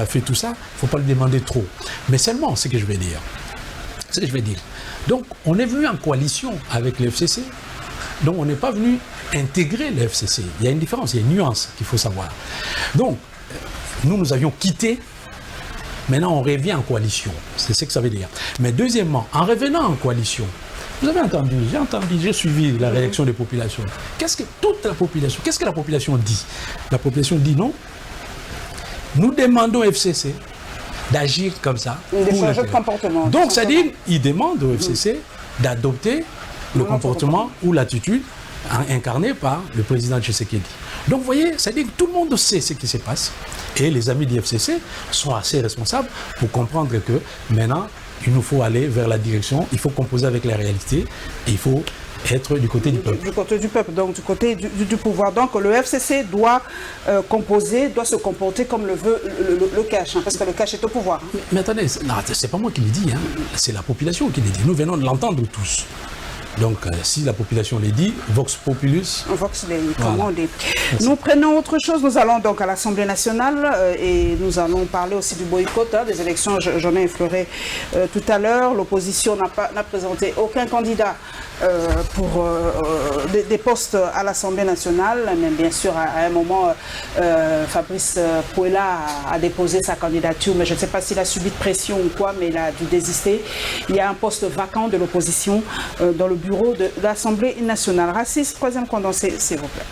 fait tout ça, il ne faut pas lui demander trop. Mais seulement, ce que je vais dire. Donc, on est venu en coalition avec le FCC. Donc, on n'est pas venu intégrer le FCC. Il y a une différence, il y a une nuance qu'il faut savoir. Donc, nous avions quitté. Maintenant, on revient en coalition. C'est ce que ça veut dire. Mais deuxièmement, en revenant en coalition, vous avez entendu, j'ai suivi la réaction des populations. Qu'est-ce que la population dit? La population dit non. Nous demandons au FCC d'agir comme ça. Des changements de comportement. Donc, c'est-à-dire, ils demandent au FCC d'adopter le comportement ou l'attitude incarnée par le président Tshisekedi. Donc, vous voyez, c'est-à-dire que tout le monde sait ce qui se passe. Et les amis du FCC sont assez responsables pour comprendre que maintenant, il nous faut aller vers la direction, il faut composer avec la réalité, et il faut être du côté du peuple. Du côté du peuple, donc du côté du pouvoir. Donc le FCC doit composer, doit se comporter comme le veut le cash, parce que le cash est au pouvoir. Mais attendez, c'est pas moi qui le dis, c'est la population qui le dit. Nous venons de l'entendre tous. Donc, si la population le dit, Vox Populus. Vox Dei, comment on dit. Nous prenons autre chose. Nous allons donc à l'Assemblée nationale et nous allons parler aussi du boycott des élections. J'en ai effleuré tout à l'heure. L'opposition n'a présenté aucun candidat pour des postes à l'Assemblée nationale. Mais bien sûr, à un moment, Fabrice Puela a déposé sa candidature. Mais je ne sais pas s'il a subi de pression ou quoi, mais il a dû désister. Il y a un poste vacant de l'opposition dans le bureau de l'Assemblée nationale. Raciste, troisième condensé, s'il vous plaît.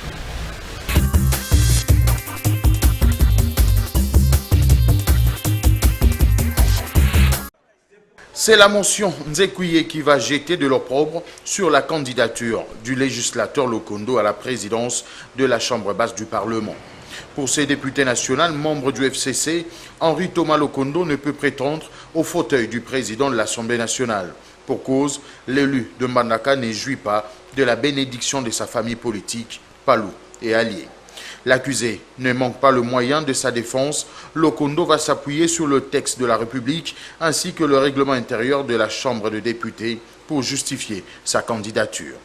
C'est la motion Nzekouye qui va jeter de l'opprobre sur la candidature du législateur Lokondo à la présidence de la Chambre basse du Parlement. Pour ces députés nationaux, membres du FCC, Henri Thomas Lokondo ne peut prétendre au fauteuil du président de l'Assemblée nationale. Pour cause, l'élu de Mbandaka ne jouit pas de la bénédiction de sa famille politique, Palou et alliés. L'accusé ne manque pas le moyen de sa défense. Lokondo va s'appuyer sur le texte de la République ainsi que le règlement intérieur de la Chambre de députés pour justifier sa candidature.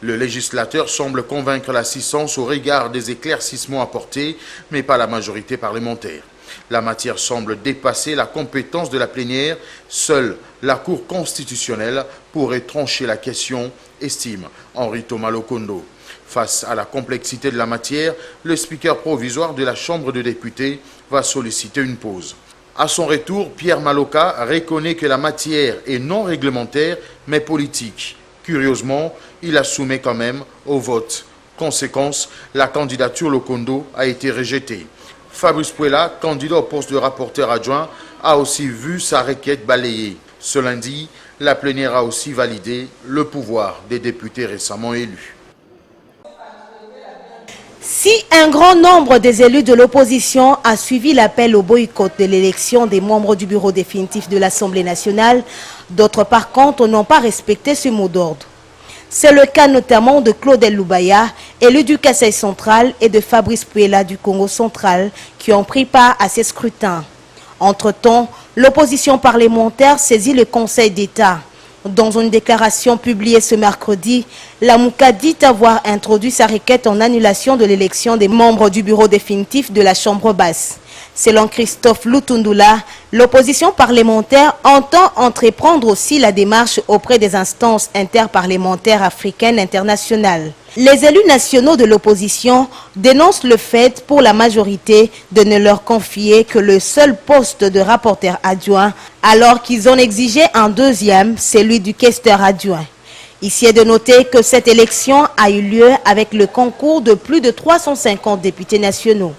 Le législateur semble convaincre l'assistance au regard des éclaircissements apportés, mais pas la majorité parlementaire. La matière semble dépasser la compétence de la plénière. Seule la Cour constitutionnelle pourrait trancher la question, estime Henri Thomas Lokondo. Face à la complexité de la matière, le speaker provisoire de la Chambre de députés va solliciter une pause. À son retour, Pierre Maloka reconnaît que la matière est non réglementaire, mais politique. Curieusement, il la soumet quand même au vote. Conséquence, la candidature Lokondo a été rejetée. Fabrice Puela, candidat au poste de rapporteur adjoint, a aussi vu sa requête balayée. Ce lundi, la plénière a aussi validé le pouvoir des députés récemment élus. Si un grand nombre des élus de l'opposition a suivi l'appel au boycott de l'élection des membres du bureau définitif de l'Assemblée nationale, d'autres par contre n'ont pas respecté ce mot d'ordre. C'est le cas notamment de Claudel Loubaya, élu du Kasaï central, et de Fabrice Puela du Congo central, qui ont pris part à ces scrutins. Entre-temps, l'opposition parlementaire saisit le Conseil d'État. Dans une déclaration publiée ce mercredi, la Mouka dit avoir introduit sa requête en annulation de l'élection des membres du bureau définitif de la Chambre basse. Selon Christophe Lutundula, l'opposition parlementaire entend entreprendre aussi la démarche auprès des instances interparlementaires africaines internationales. Les élus nationaux de l'opposition dénoncent le fait pour la majorité de ne leur confier que le seul poste de rapporteur adjoint, alors qu'ils ont exigé un deuxième, celui du questeur adjoint. Ici est de noter que cette élection a eu lieu avec le concours de plus de 350 députés nationaux.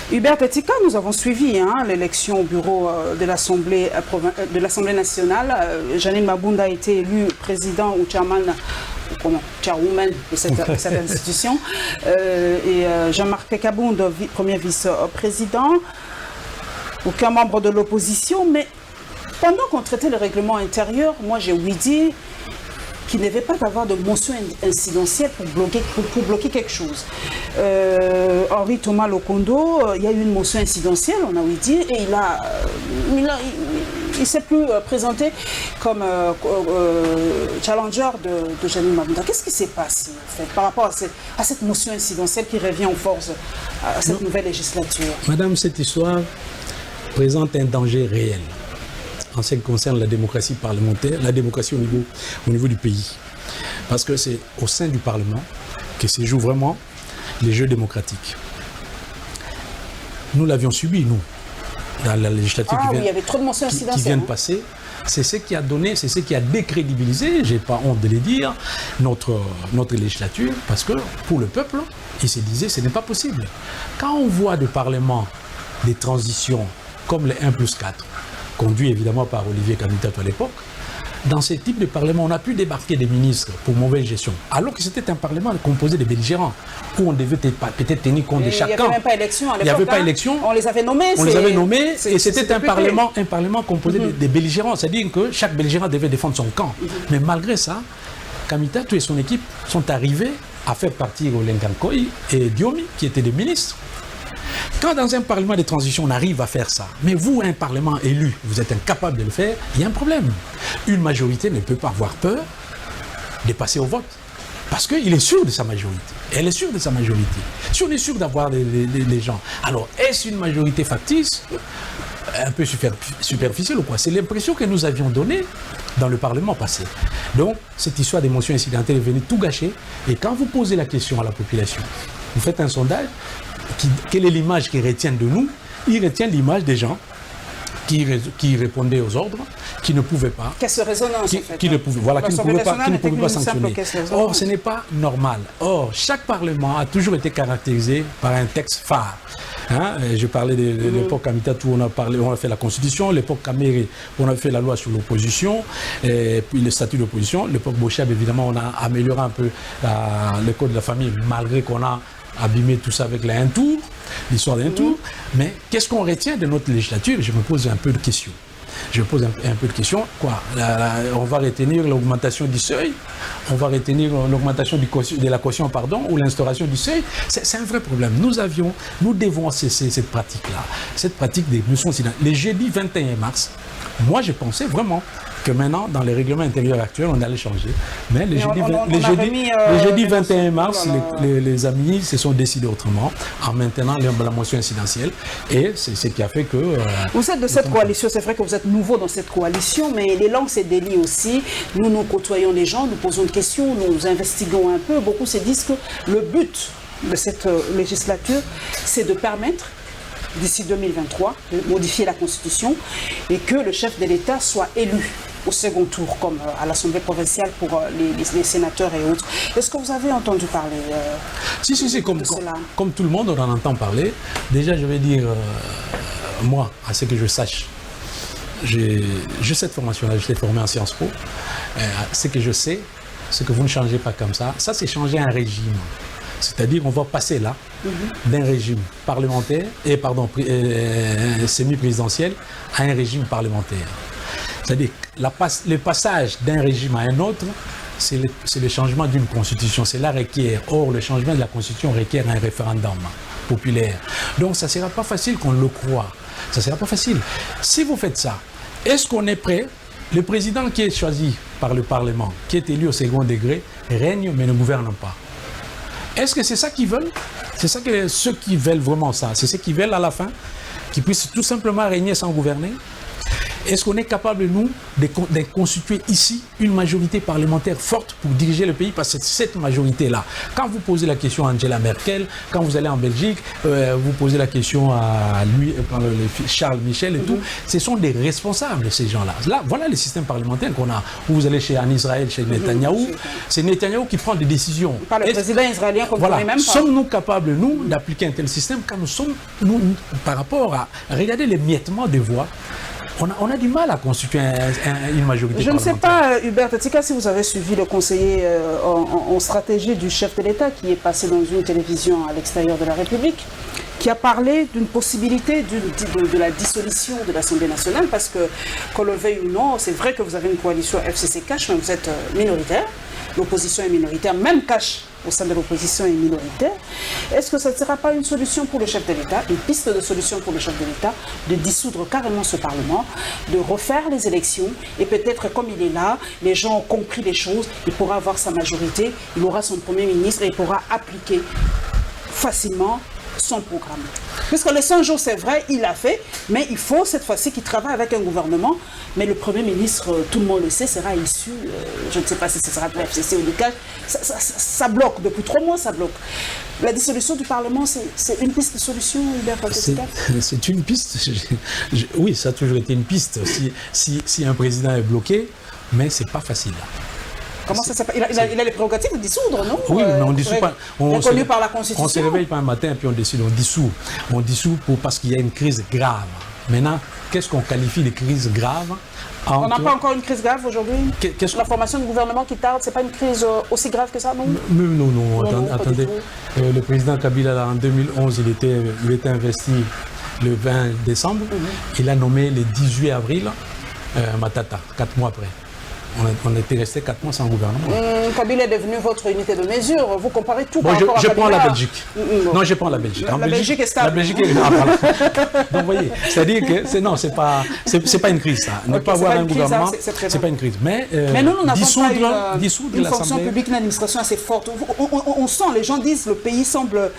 Hubert Petika, nous avons suivi l'élection au bureau de l'Assemblée nationale. Janine Mabunda a été élue président ou chairwoman de cette institution. Et Jean-Marc Kabound, premier vice-président. Aucun membre de l'opposition. Mais pendant qu'on traitait le règlement intérieur, moi j'ai ouï dire qu'il ne devait pas avoir de motion incidentielle pour bloquer quelque chose. Henri Thomas Lokondo, il y a eu une motion incidentielle, on a ouï dire, et il s'est plus présenté comme challenger de Janine Mabunda. Qu'est-ce qui s'est passé en fait, par rapport à cette motion incidentielle qui revient en force à cette nouvelle législature? Madame, cette histoire présente un danger réel en ce qui concerne la démocratie parlementaire, la démocratie au niveau du pays. Parce que c'est au sein du Parlement que se jouent vraiment les jeux démocratiques. Nous l'avions subi, nous, dans la législature il y avait trop de motions incidentielles, qui vient de passer. C'est ce qui a donné, c'est ce qui a décrédibilisé, j'ai pas honte de le dire, notre législature, parce que pour le peuple, il se disait ce n'est pas possible. Quand on voit des parlements, des transitions comme les 1+4, conduit évidemment par Olivier Kamitatou à l'époque, dans ce type de parlement, on a pu débarquer des ministres pour mauvaise gestion, alors que c'était un parlement composé de belligérants, où on devait peut-être tenir compte de chacun. Il n'y avait même pas élection à l'époque. Il n'y avait pas élection. On les avait nommés. Et c'était un parlement composé de belligérants. C'est-à-dire que chaque belligérant devait défendre son camp. Mais malgré ça, Kamitatou et son équipe sont arrivés à faire partir Olengankoi et Diomi, qui étaient des ministres. Quand dans un parlement de transition, on arrive à faire ça, mais vous, un parlement élu, vous êtes incapable de le faire, il y a un problème. Une majorité ne peut pas avoir peur de passer au vote, parce qu'il est sûr de sa majorité. Elle est sûre de sa majorité. Si on est sûr d'avoir les gens, alors est-ce une majorité factice, un peu superficielle ou quoi? C'est l'impression que nous avions donnée dans le Parlement passé. Donc, cette histoire d'émotion incidentelle est venue tout gâcher, et quand vous posez la question à la population, vous faites un sondage, quelle est l'image qu'ils retiennent de nous? Ils retiennent l'image des gens qui répondaient aux ordres, qui ne pouvaient pas... Qu'est-ce résonance qui ne pouvaient pas sanctionner. Or, ce n'est pas normal. Or, chaque parlement a toujours été caractérisé par un texte phare. Je parlais de l'époque Kamitatou, on a fait la Constitution, l'époque Kaméré, on a fait la loi sur l'opposition, et puis le statut d'opposition. L'époque Bochab, évidemment, on a amélioré un peu le code de la famille, malgré qu'on a abîmer tout ça avec un tour, l'histoire d'un tour. Mais qu'est-ce qu'on retient de notre législature? Je me pose un peu de questions. Quoi, on va retenir l'augmentation du seuil, on va retenir l'augmentation de la caution, ou l'instauration du seuil. C'est un vrai problème. Nous devons cesser cette pratique-là. Cette pratique des motions incidentelles. Les jeudi 21 mars, moi je pensais vraiment que maintenant, dans les règlements intérieurs actuels, on allait changer. Mais les jeudi 21 mars, les amis se sont décidés autrement, en maintenant la motion incidentielle. Et c'est ce qui a fait que... vous êtes de cette coalition, c'est vrai que vous êtes nouveau dans cette coalition, mais les langues se délient aussi. Nous côtoyons les gens, nous posons des questions, nous investiguons un peu. Beaucoup se disent que le but de cette législature, c'est de permettre d'ici 2023, de modifier la Constitution et que le chef de l'État soit élu au second tour, comme à l'Assemblée provinciale pour les sénateurs et autres. Est-ce que vous avez entendu parler Si, comme tout le monde, on en entend parler. Déjà, je vais dire, moi, à ce que je sache, j'ai cette formation-là, j'étais formé en Sciences Po. Ce que je sais, c'est que vous ne changez pas comme ça. Ça, c'est changer un régime. C'est-à-dire on va passer là d'un régime parlementaire, semi-présidentiel à un régime parlementaire. C'est-à-dire le passage d'un régime à un autre, c'est le changement d'une constitution. Cela requiert, or le changement de la constitution requiert un référendum populaire. Donc ça ne sera pas facile qu'on le croit. Ça ne sera pas facile. Si vous faites ça, est-ce qu'on est prêt? Le président qui est choisi par le Parlement, qui est élu au second degré, règne mais ne gouverne pas. Est-ce que c'est ça qu'ils veulent? C'est ça que ceux qui veulent vraiment ça, c'est ceux qui veulent à la fin, qu'ils puissent tout simplement régner sans gouverner? Est-ce qu'on est capable, nous, de constituer ici une majorité parlementaire forte pour diriger le pays? Parce que cette majorité-là, quand vous posez la question à Angela Merkel, quand vous allez en Belgique, vous posez la question à lui, Charles Michel et tout, ce sont des responsables, ces gens-là. Là, voilà le système parlementaire qu'on a. Où vous allez en Israël, chez Netanyahou, c'est Netanyahou qui prend des décisions. Pas le président israélien qu'on ne connaît même pas. Sommes-nous capables, nous, d'appliquer un tel système quand nous sommes, par rapport à regarder l'émiettement des voix? On a du mal à constituer une majorité. Je ne sais pas, Hubert Tetika, si vous avez suivi le conseiller en stratégie du chef de l'État qui est passé dans une télévision à l'extérieur de la République. qui a parlé d'une possibilité de la dissolution de l'Assemblée nationale, parce que, qu'on le veuille ou non, c'est vrai que vous avez une coalition FCC-Cash, mais vous êtes minoritaire. L'opposition est minoritaire, même Cash au sein de l'opposition est minoritaire. Est-ce que ça ne sera pas une solution pour le chef de l'État, une piste de solution pour le chef de l'État, de dissoudre carrément ce Parlement, de refaire les élections, et peut-être comme il est là, les gens ont compris les choses, il pourra avoir sa majorité, il aura son Premier ministre et il pourra appliquer facilement son programme. Puisque les 100 jours, c'est vrai, il l'a fait, mais il faut cette fois-ci qu'il travaille avec un gouvernement. Mais le Premier ministre, tout le monde le sait, sera issu, je ne sais pas si ce sera de la FCC ou du CAC, ça bloque, depuis 3 mois ça bloque. La dissolution du Parlement, c'est une piste de solution, Hubert Paquet-Sika? C'est une piste, oui, ça a toujours été une piste, si un président est bloqué, mais c'est pas facile. Comment ça s'appelle? Il a les prérogatives de dissoudre, non? Oui, mais on ne dissout pas. Reconnu par la Constitution. On se réveille pas un matin et puis on décide, on dissout. On dissout parce qu'il y a une crise grave. Maintenant, qu'est-ce qu'on qualifie de crise grave? On n'a pas encore une crise grave aujourd'hui? La formation du gouvernement qui tarde, c'est pas une crise aussi grave que ça, non? Non, attendez. Le président Kabila, en 2011, il était investi le 20 décembre. Il a nommé le 18 avril Matata, 4 mois après. On était resté 4 mois sans gouvernement. Kabila est devenu votre unité de mesure. Vous comparez tout par rapport à je Kabila. prends la Belgique. Non, je prends la Belgique. La Belgique est stable. La Belgique est voilà. Donc, vous voyez, c'est-à-dire que c'est pas une crise, ça. Ne pas avoir un gouvernement, c'est pas une crise. Mais nous n'avons pas dissoudre une fonction publique, une administration assez forte. On sent, les gens disent, le pays semble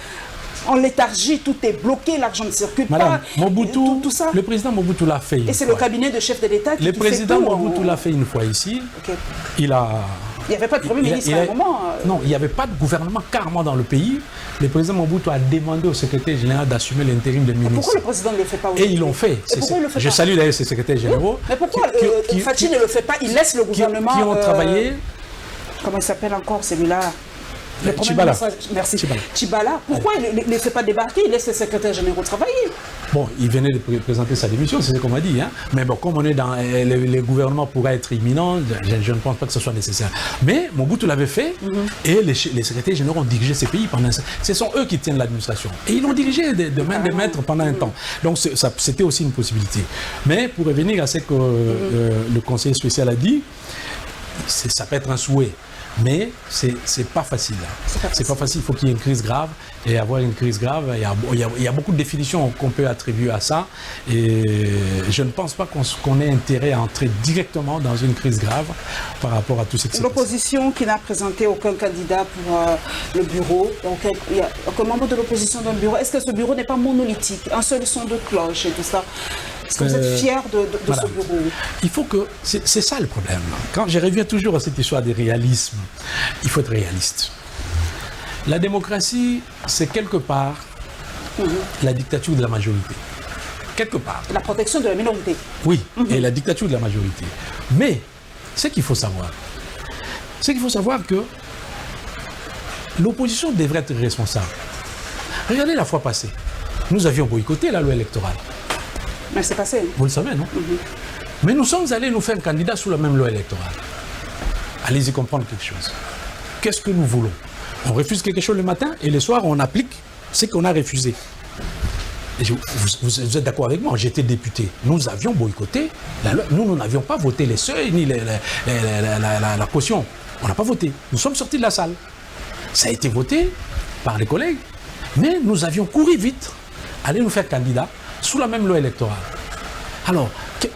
en léthargie, tout est bloqué, l'argent ne circule Madame, pas. Mobutu, tout ça. Le président Mobutu l'a fait. Et c'est le cabinet de chef de l'État qui fait tout. Le président Mobutu l'a fait une fois ici. Il n'y avait pas de Premier ministre à un moment. Non, il n'y avait pas de gouvernement carrément dans le pays. Le président Mobutu a demandé au secrétaire général d'assumer l'intérim des ministres. Pourquoi le président ne le fait pas aujourd'hui? Et ils l'ont fait. Je salue d'ailleurs ces secrétaires généraux. Mais pourquoi Fathi ne le fait pas? Il laisse le gouvernement... Qui ont travaillé... Comment il s'appelle encore celui-là? Tchibala. Merci. Tchibala. Pourquoi il ne fait pas débarquer? Il laisse les secrétaires généraux travailler. Bon, il venait de présenter sa démission, c'est ce qu'on m'a dit. Hein. Mais bon, comme on est dans le gouvernement pourrait être imminent, je ne pense pas que ce soit nécessaire. Mais Mobutu l'avait fait et les secrétaires généraux ont dirigé ces pays pendant... Ce sont eux qui tiennent l'administration. Et ils l'ont dirigé de main de maître pendant un temps. Donc c'était aussi une possibilité. Mais pour revenir à ce que le conseiller spécial a dit, ça peut être un souhait. Mais c'est pas facile. C'est pas facile, il faut qu'il y ait une crise grave. Et avoir une crise grave, il y a beaucoup de définitions qu'on peut attribuer à ça. Et je ne pense pas qu'on ait intérêt à entrer directement dans une crise grave par rapport à tout ce qui s'est passé. L'opposition qui n'a présenté aucun candidat pour le bureau. Donc, il y a aucun membre de l'opposition dans le bureau. Est-ce que ce bureau n'est pas monolithique? Un seul son de cloche et tout ça? Est-ce que vous êtes fier de ce bureau? Il faut que... C'est ça le problème. Quand je reviens toujours à cette histoire de réalisme, il faut être réaliste. La démocratie, c'est quelque part la dictature de la majorité. Quelque part. La protection de la minorité. Oui, et la dictature de la majorité. Mais, ce qu'il faut savoir, c'est qu'il faut savoir que l'opposition devrait être responsable. Regardez la fois passée. Nous avions boycotté la loi électorale. Mais c'est passé. Vous le savez, non? Mais nous sommes allés nous faire un candidat sous la même loi électorale. Allez-y comprendre quelque chose. Qu'est-ce que nous voulons? On refuse quelque chose le matin et le soir, on applique ce qu'on a refusé. Et vous êtes d'accord avec moi? J'étais député. Nous avions boycotté la loi. Nous n'avions pas voté les seuils ni la caution. On n'a pas voté. Nous sommes sortis de la salle. Ça a été voté par les collègues. Mais nous avions couru vite, aller nous faire candidat sous la même loi électorale. Alors,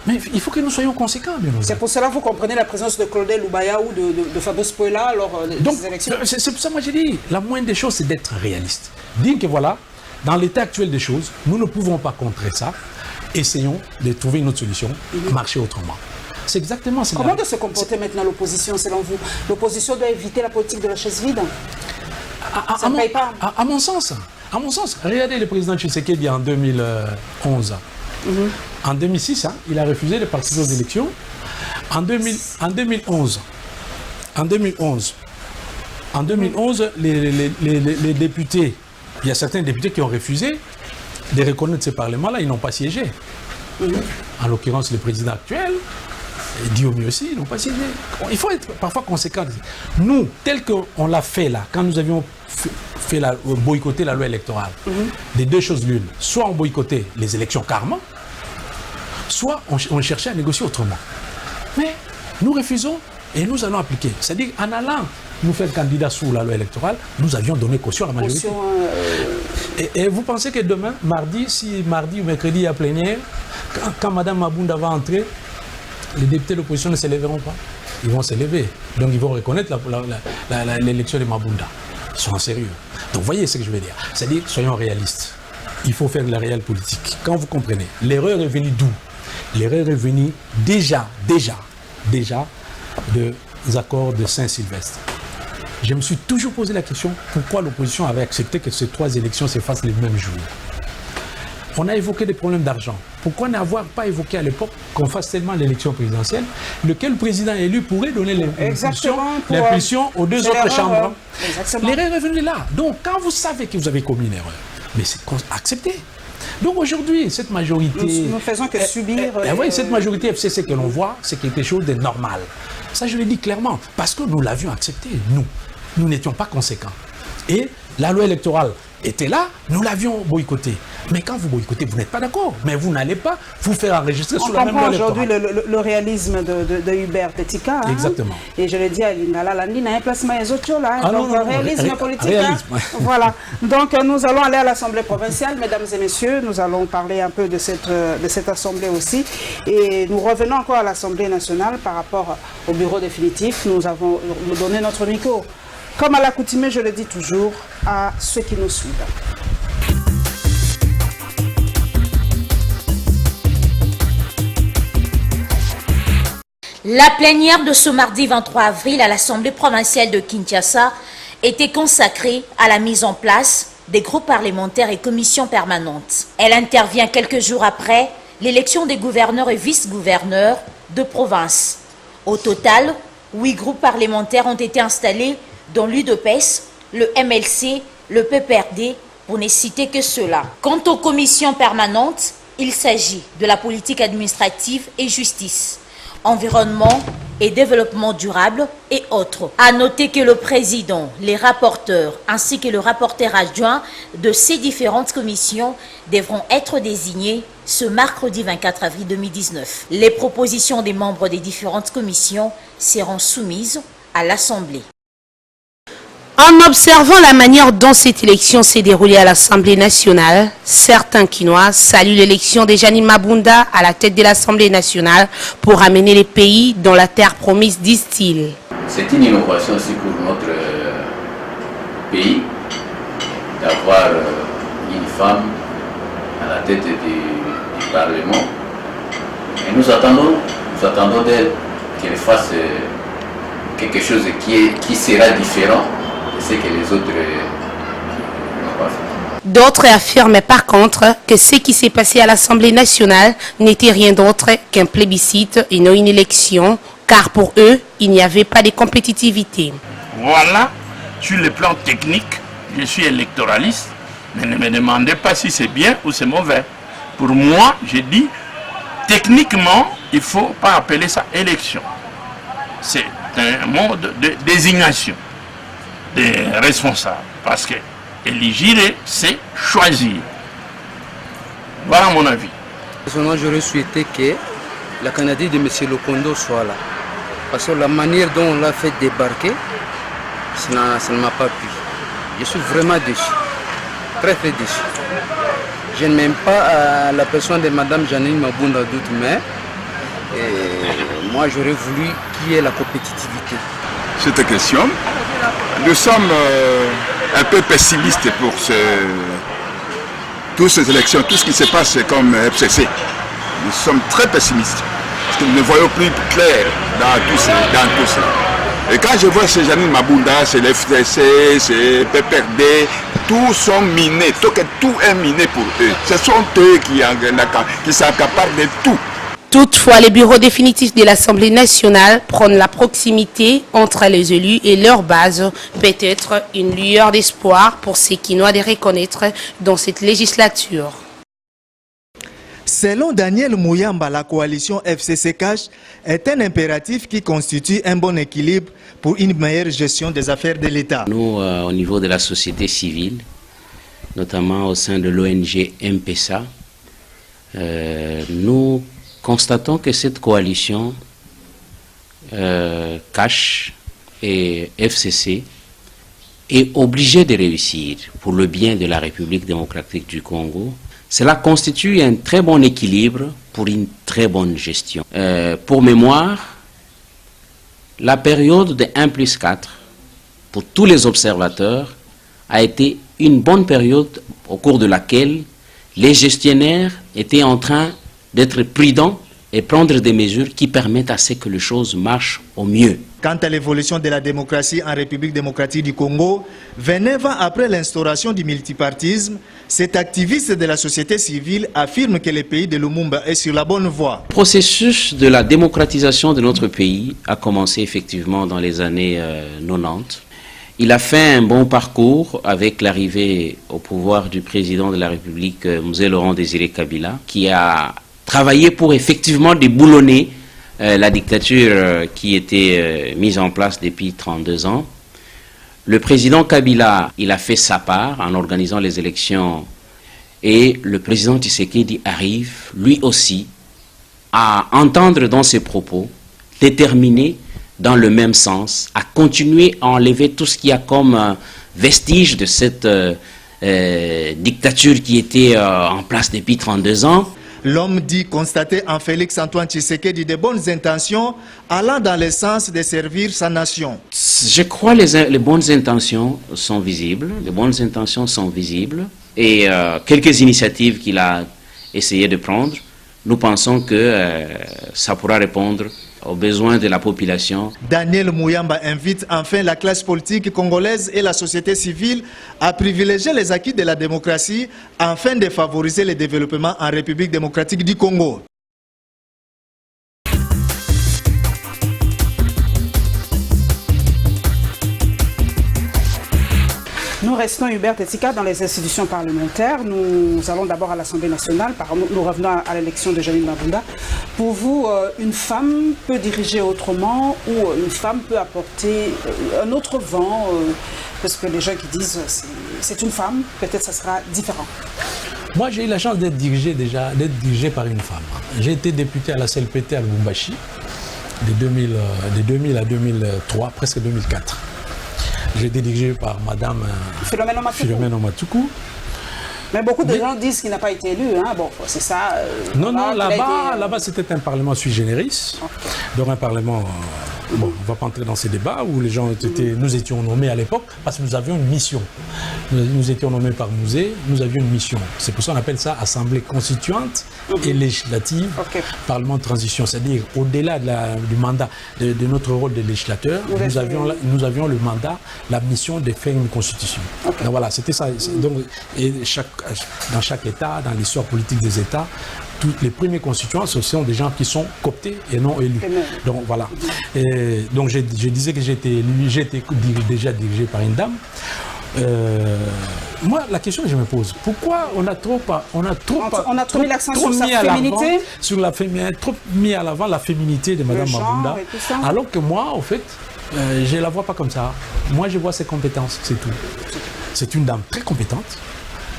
mais il faut que nous soyons conséquents. C'est pour cela que vous comprenez la présence de Claudel Loubaya ou de Fabrice Pouela lors des élections? C'est pour ça que moi j'ai dit, la moindre des choses, c'est d'être réaliste. Dire que voilà, dans l'état actuel des choses, nous ne pouvons pas contrer ça. Essayons de trouver une autre solution, marcher autrement. C'est exactement ça. Comment doit se comporter maintenant l'opposition, selon vous? L'opposition doit éviter la politique de la chaise vide? Ça ne paye pas. À mon sens, regardez le président Tshisekedi en 2011. En 2006, il a refusé de participer aux élections. En 2011, les députés, il y a certains députés qui ont refusé de reconnaître ce Parlement-là, ils n'ont pas siégé. En l'occurrence, le président actuel, Diomi aussi, ils n'ont pas siégé. Il faut être parfois conséquent. Nous, tel qu'on l'a fait là, quand nous avions boycotter la loi électorale. Des deux choses l'une. Soit on boycottait les élections carrément, soit on cherchait à négocier autrement. Mais nous refusons et nous allons appliquer. C'est-à-dire, en allant nous faire candidat sous la loi électorale, nous avions donné caution à la majorité. Et vous pensez que demain, si mardi ou mercredi il y a plénière, quand Mme Mabunda va entrer, les députés de l'opposition ne se lèveront pas. Ils vont se lever. Donc ils vont reconnaître l'élection de Mabunda. Ils sont en sérieux. Donc voyez ce que je veux dire. C'est-à-dire, soyons réalistes. Il faut faire de la réelle politique. Quand vous comprenez, l'erreur est venue d'où? L'erreur est venue déjà des accords de Saint-Sylvestre. Je me suis toujours posé la question, pourquoi l'opposition avait accepté que ces 3 élections se fassent les mêmes jours? On a évoqué des problèmes d'argent. Pourquoi n'avoir pas évoqué à l'époque qu'on fasse seulement l'élection présidentielle, lequel président élu pourrait donner l'impulsion aux 2 autres chambres? L'erreur est venue là. Donc, quand vous savez que vous avez commis une erreur, mais c'est accepté. Donc aujourd'hui, cette majorité... Nous ne faisons que subir... oui, cette majorité FCC que l'on voit, c'est quelque chose de normal. Ça, je le dis clairement, parce que nous l'avions accepté, nous n'étions pas conséquents. Et la loi électorale était là, nous l'avions boycottée. Mais quand vous boycottez, vous n'êtes pas d'accord. Mais vous n'allez pas vous faire enregistrer sur la même loi électorale. On comprend aujourd'hui le réalisme de Hubert Tetika. Exactement. Et je le dis à Lingala, Landi n'a un placement et autres là. Donc réalisme politique. Réalisme. Voilà. Donc nous allons aller à l'Assemblée provinciale, mesdames et messieurs. Nous allons parler un peu de cette Assemblée aussi. Et nous revenons encore à l'Assemblée nationale par rapport au bureau définitif. Nous avons donné notre micro, comme à l'accoutumée, je le dis toujours, à ceux qui nous suivent. La plénière de ce mardi 23 avril à l'Assemblée provinciale de Kinshasa était consacrée à la mise en place des groupes parlementaires et commissions permanentes. Elle intervient quelques jours après l'élection des gouverneurs et vice-gouverneurs de province. Au total, 8 groupes parlementaires ont été installés dont l'UDPS, le MLC, le PPRD, pour ne citer que ceux-là. Quant aux commissions permanentes, il s'agit de la politique administrative et justice, environnement et développement durable et autres. À noter que le président, les rapporteurs ainsi que le rapporteur adjoint de ces différentes commissions devront être désignés ce mercredi 24 avril 2019. Les propositions des membres des différentes commissions seront soumises à l'Assemblée. En observant la manière dont cette élection s'est déroulée à l'Assemblée nationale, certains Kinois saluent l'élection de Janine Mabunda à la tête de l'Assemblée nationale pour amener les pays dans la terre promise, disent-ils. C'est une innovation aussi pour notre pays d'avoir une femme à la tête du Parlement. Et nous attendons d'elle qu'elle fasse quelque chose qui sera différent. C'est que les autres n'ont pas fait. D'autres affirment par contre que ce qui s'est passé à l'Assemblée nationale n'était rien d'autre qu'un plébiscite et non une élection, car pour eux, il n'y avait pas de compétitivité. Voilà, sur le plan technique, je suis électoraliste, mais ne me demandez pas si c'est bien ou c'est mauvais. Pour moi, je dis, techniquement, il ne faut pas appeler ça élection. C'est un mode de désignation des responsables, parce que élire, c'est choisir. Voilà mon avis. Personnellement, j'aurais souhaité que la candidature de M. Lokondo soit là. Parce que la manière dont on l'a fait débarquer, ça ne m'a pas plu. Je suis vraiment déçu. Très très déçu. Je ne m'aime pas la personne de Mme Janine Mabunda doute, mais moi j'aurais voulu qu'il y ait la compétitivité. Cette question, nous sommes un peu pessimistes pour toutes ces élections, tout ce qui se passe comme FCC. Nous sommes très pessimistes, parce que nous ne voyons plus clair dans tout ça. Et quand je vois ces Janine Mabunda, c'est l'FCC, c'est PPRD, tous sont minés, tout est miné pour eux. Ce sont eux qui s'accaparent de tout. Toutefois, les bureaux définitifs de l'Assemblée nationale prônent la proximité entre les élus et leur base, peut-être une lueur d'espoir pour ceux qui n'ont à les reconnaître dans cette législature. Selon Daniel Mouyamba, la coalition FCC Cash est un impératif qui constitue un bon équilibre pour une meilleure gestion des affaires de l'État. Nous, au niveau de la société civile, notamment au sein de l'ONG M-Pesa, nous constatons que cette coalition Cash et FCC est obligée de réussir pour le bien de la République démocratique du Congo. Cela constitue un très bon équilibre pour une très bonne gestion. Pour mémoire, la période de 1+4 pour tous les observateurs a été une bonne période au cours de laquelle les gestionnaires étaient en train d'être prudents et prendre des mesures qui permettent à ce que les choses marchent au mieux. Quant à l'évolution de la démocratie en République démocratique du Congo, 29 ans après l'instauration du multipartisme, cet activiste de la société civile affirme que le pays de Lumumba est sur la bonne voie. Le processus de la démocratisation de notre pays a commencé effectivement dans les années 90. Il a fait un bon parcours avec l'arrivée au pouvoir du président de la République, Mzee Laurent Désiré Kabila, qui a travaillé pour effectivement déboulonner la dictature qui était mise en place depuis 32 ans. Le président Kabila, il a fait sa part en organisant les élections et le président Tshisekedi arrive, lui aussi, à entendre dans ses propos, déterminé dans le même sens, à continuer à enlever tout ce qu'il y a comme vestige de cette dictature qui était en place depuis 32 ans. L'homme dit constater en Félix Antoine Tshisekedi de bonnes intentions allant dans le sens de servir sa nation. Je crois que les bonnes intentions sont visibles. Les bonnes intentions sont visibles. Et quelques initiatives qu'il a essayé de prendre, nous pensons que ça pourra répondre aux besoins de la population. Daniel Mouyamba invite enfin la classe politique congolaise et la société civile à privilégier les acquis de la démocratie afin de favoriser le développement en République démocratique du Congo. Nous restons, Hubert Tetika, dans les institutions parlementaires. Nous allons d'abord à l'Assemblée nationale. Nous revenons à l'élection de Janine Mabunda. Pour vous, une femme peut diriger autrement ou une femme peut apporter un autre vent parce que les gens qui disent c'est une femme, peut-être ça sera différent. Moi, j'ai eu la chance d'être dirigé par une femme. J'ai été député à la CLPT à Lubumbashi de 2000 à 2003, presque 2004. J'ai été dirigé par Madame Philomène Omatuku. Mais beaucoup de gens disent qu'il n'a pas été élu. Hein? Bon, c'est ça. Non, là-bas, c'était un parlement sui generis. Donc un parlement, bon, on ne va pas entrer dans ces débats où les gens nous étions nommés à l'époque parce que nous avions une mission. Nous étions nommés par Mzee, nous avions une mission. C'est pour ça qu'on appelle ça Assemblée constituante et législative, Parlement de transition. C'est-à-dire au-delà du mandat de notre rôle de législateur, nous avions le mandat, la mission de faire une constitution. Donc voilà, c'était ça. Donc, et dans chaque État, dans l'histoire politique des États, tous les premiers constituants, ce sont des gens qui sont cooptés et non élus. Donc voilà. Et donc je disais que j'étais déjà dirigé par une dame. Moi, la question que je me pose, pourquoi on a trop mis l'accent sur sa féminité, trop mis à l'avant la féminité de Mme Mabunda, alors que moi, au fait, je ne la vois pas comme ça. Moi, je vois ses compétences, c'est tout. C'est une dame très compétente.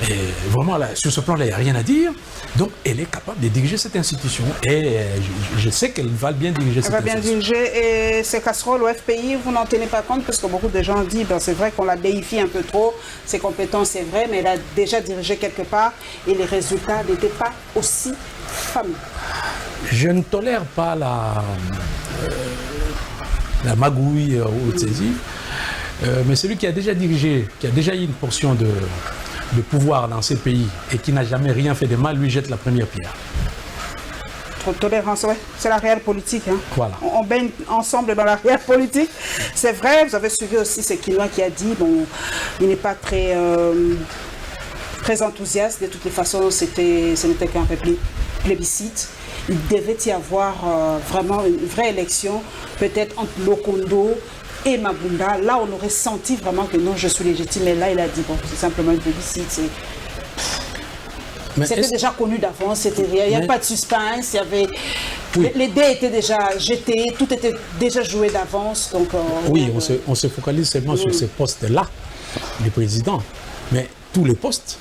Et vraiment, là, sur ce plan-là, il n'y a rien à dire. Donc, elle est capable de diriger cette institution. Et je sais qu'elle va bien diriger cette institution. Elle va bien diriger. Et ces casseroles au FPI, vous n'en tenez pas compte parce que beaucoup de gens disent, ben, c'est vrai qu'on la déifie un peu trop. Ses compétences, c'est vrai, mais elle a déjà dirigé quelque part. Et les résultats n'étaient pas aussi fameux. Je ne tolère pas la magouille ou saisie. Mais celui qui a déjà dirigé, qui a déjà eu une portion de pouvoir dans ces pays et qui n'a jamais rien fait de mal, lui jette la première pierre. Trop de tolérance, ouais. C'est la réelle politique. Hein. Voilà. On baigne ensemble dans la réelle politique. C'est vrai, vous avez suivi aussi ce Kinois qui a dit, bon, il n'est pas très enthousiaste. De toutes les façons, ce n'était qu'un plébiscite. Il devait y avoir vraiment une vraie élection, peut-être entre Lokondo et Mabunda. Là, on aurait senti vraiment que non, je suis légitime. Mais là, il a dit, bon, c'est simplement une plébiscite. C'était déjà connu d'avance, il n'y avait pas de suspense, il y avait... Les dés étaient déjà jetés, tout était déjà joué d'avance. Oui, on se focalise seulement sur ces postes-là, les présidents. Mais tous les postes,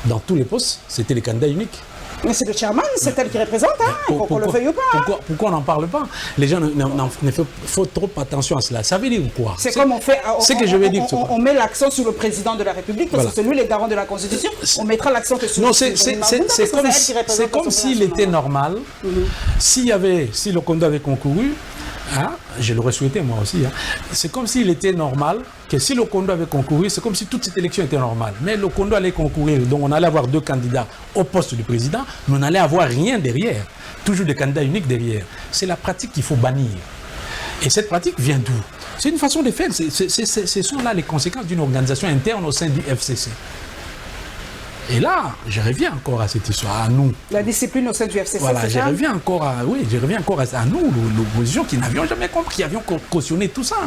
dans tous les postes, c'était les candidats uniques. Mais c'est le chairman, c'est elle qui représente, qu'on le veuille ou pas. Pourquoi on n'en parle pas? Les gens ne font trop attention à cela. Ça veut dire quoi? C'est comme on fait, on met l'accent sur le président de la République, parce que c'est lui le garant de la Constitution, on mettra l'accent que sur le président. C'est comme s'il était normal, si Lokondo avait concouru, je l'aurais souhaité moi aussi. C'est comme s'il était normal que si Lokondo avait concouru, c'est comme si toute cette élection était normale. Mais Lokondo allait concourir, donc on allait avoir 2 candidats au poste du président, mais on n'allait avoir rien derrière. Toujours des candidats uniques derrière. C'est la pratique qu'il faut bannir. Et cette pratique vient d'où? C'est une façon de faire. Ce sont là les conséquences d'une organisation interne au sein du FCC. Et là, je reviens encore à cette histoire, à nous. La discipline au sein du FCC, voilà, je reviens encore à nous, l'opposition qui n'avions jamais compris, qui avions cautionné tout ça.